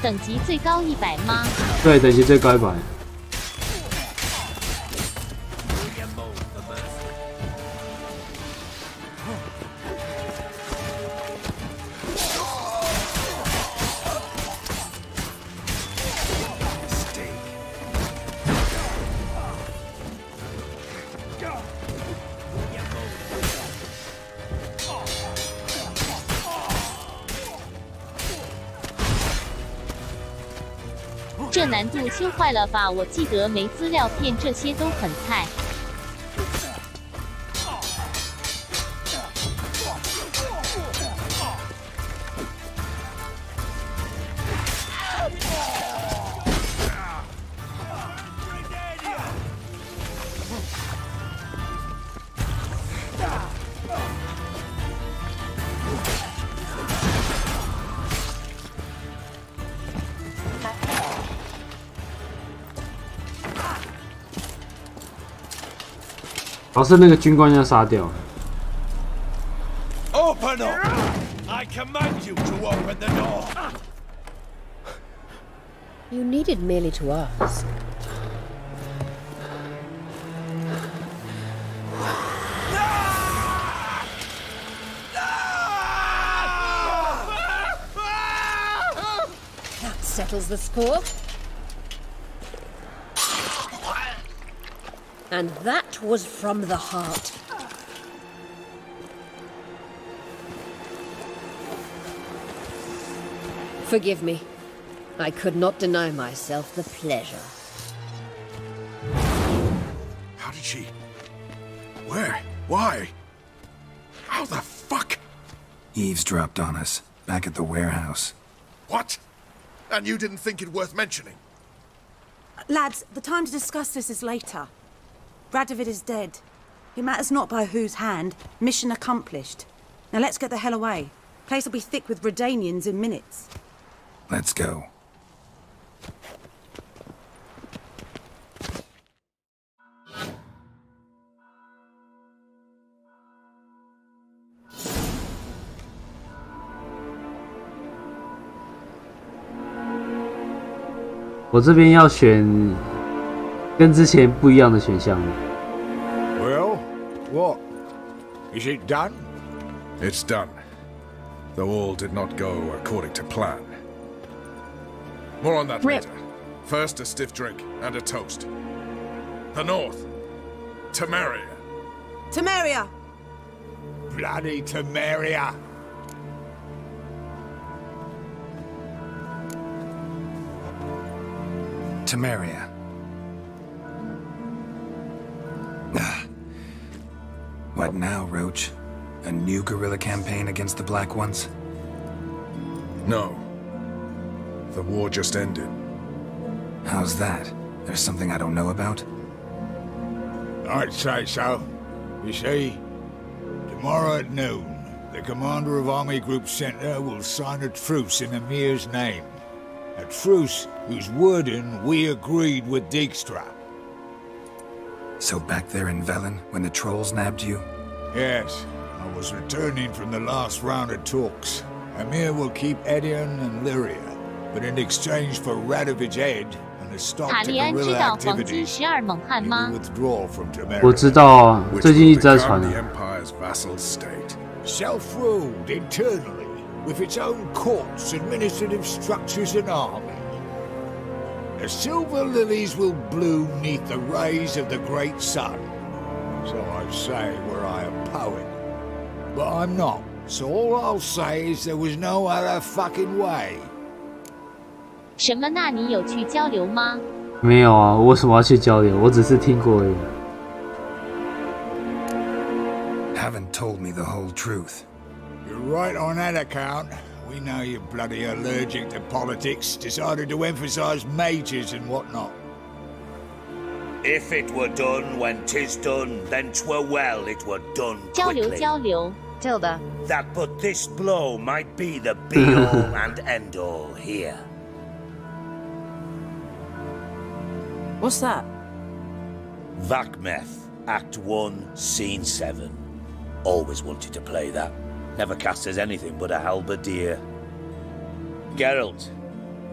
等级最高100吗？
对，等级最高100。
这难度修坏了吧？我记得没资料片这些都很菜。
老是那个军官要杀掉。
Open up! I command you to open the door.
You needed merely to ask. That settles the score. And that was from the heart. Forgive me. I could not deny myself the pleasure.
How did she? Where? Why? How the fuck?
Eavesdropped on us, back at the warehouse.
What? And you didn't think it worth mentioning?
Lads, the time to discuss this is later. Radovid is dead. It matters not by whose hand. Mission accomplished. Now let's get the hell away. Place will be thick with Redanians in minutes.
Let's go.
我这边要选跟之前不一样的选项。
Well, what? Is it done?
It's done. Though all did not go according to plan. More on that later. First, a stiff drink and a toast. The North. Temeria.
Temeria!
Bloody Temeria!
Temeria. What now, Roach? A new guerrilla campaign against the Black Ones?
No. The war just ended.
How's that? There's something I don't know about?
I'd say so. You see, tomorrow at noon, the commander of Army Group Center will sign a truce in Emir's name. A truce whose wording we agreed with Dijkstra.
So back there in Velen, when the trolls nabbed you?
Yes, I was returning from the last round of talks. Emir will keep Edion and Lyria, but in exchange for Radovid's head and a stop to guerrilla activities, he will withdraw from Temeria.
我知道啊，最近一直在传啊。
the Empire's vassal state.
Self-ruled internally, with its own courts, administrative structures and army. The silver lilies will bloom neath the rays of the great sun. So I'd say were I a poet. But I'm not. So all I'll say is there was no other fucking way.
什么？那你有去交流吗？
没有啊，我为什么要去交流？我只是听过而已。
Haven't told me the whole truth.
You're right on that account. We know you're bloody allergic to politics, decided to emphasise majors and whatnot.
If it were done when 'tis done, then 'twere well it were done
交流
quickly.
交流。
Tilda.
That but this blow might be the be-all and end-all here.
What's that?
Vakmeth, Act 1, Scene 7. Always wanted to play that. Never cast as anything but a halberdier. Geralt,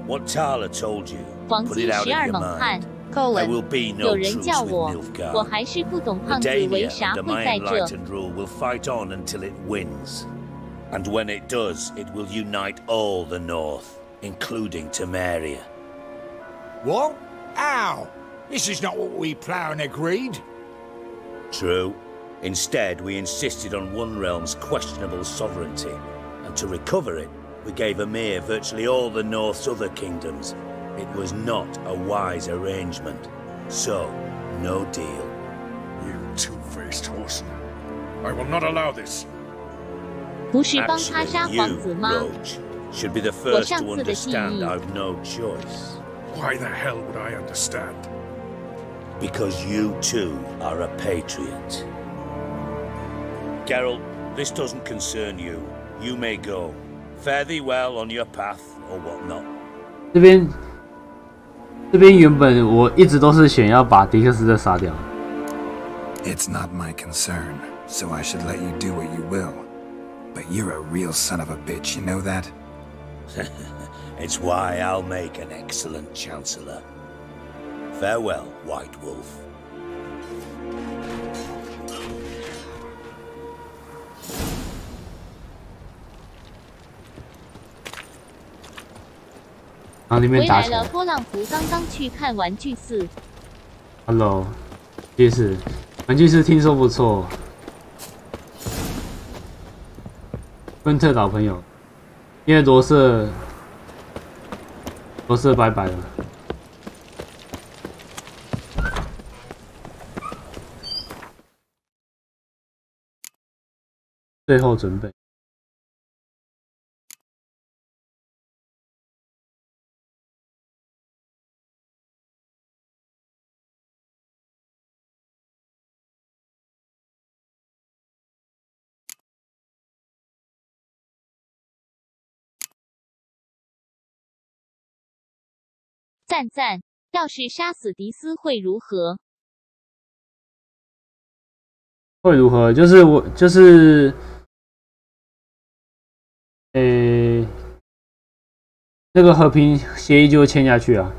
what Tala told you,
黄
put
金
it out
12
of your
猛汉
mind. There will be no
有人
truce
叫
with
我，我
Nilfgaard.
还是不懂
The
胖子为
Daemia
啥
under
会
my
在这。
enlightened rule will fight on until it wins. And when it does, it will unite all the North, including Temeria.
What? How? This is not what we plough and agreed.
True. Instead, we insisted on one realm's questionable sovereignty, and to recover it, we gave Emir virtually all the North's other kingdoms. It was not a wise arrangement. So, no deal.
You two-faced horseman. I will not allow this.
不是帮他
Actually,
杀
you,
皇子吗？
Roach, should be the
我
first
上
to
次的记
understand
忆。
I've no choice.
Why the hell would I understand?
Because you too are a patriot. Geralt, this doesn't concern you. You may go. Fare thee well on your path or whatnot.
这边原本我一直都是选要把迪克斯特杀掉。
It's not my concern, so I should let you do what you will. But you're a real son of a bitch, you know that?
It's why I'll make an excellent chancellor. Farewell, White Wolf. 然后那边
回来
打起来
了，。波浪符刚刚去看玩具4。
Hello，爵士，玩具是听说不错。芬特老朋友，因为罗瑟拜拜了。最后准备。
赞赞，要是杀死迪斯会如何？
会如何？那个和平协议就会签下去啊，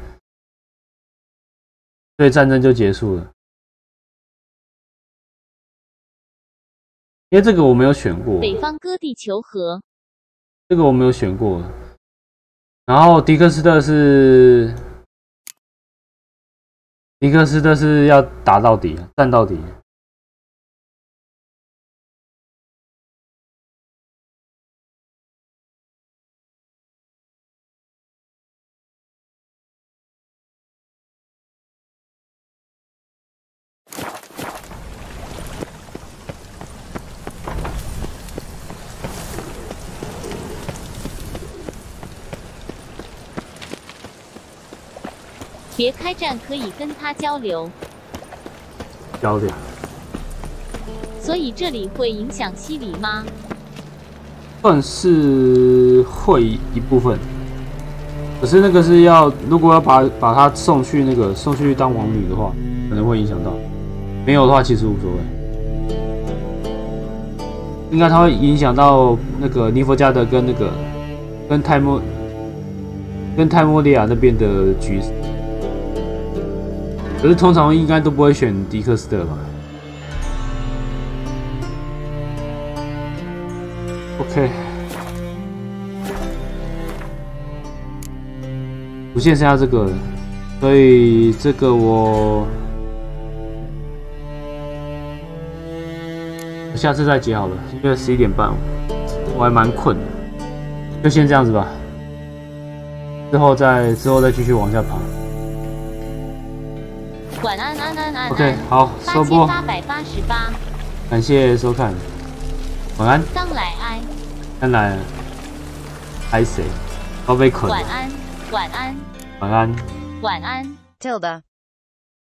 所以战争就结束了。因为这个我没有选过，
北方割地求和。
这个我没有选过。然后迪克斯特是要打到底，战到底。
别开战，可以跟他交流。所以这里会影响西里吗？
算是会一部分，可是那个是要，如果要把她送去当王女的话，可能会影响到。没有的话，其实无所谓。应该它会影响到那个尼弗加德跟泰莫利亚那边的局势。可是通常应该都不会选迪克斯特吧 ？OK， 主线剩下这个了，所以这个我下次再解好了，因为11点半，我还蛮困的，就先这样子吧。之后再继续往下爬。
晚安安安安。
OK， 好，收播。
8888。
感谢收看，晚安。
刚来哀。
刚来。哀谁？我被困。
晚安，晚安。
晚安。
晚安。
Tilda.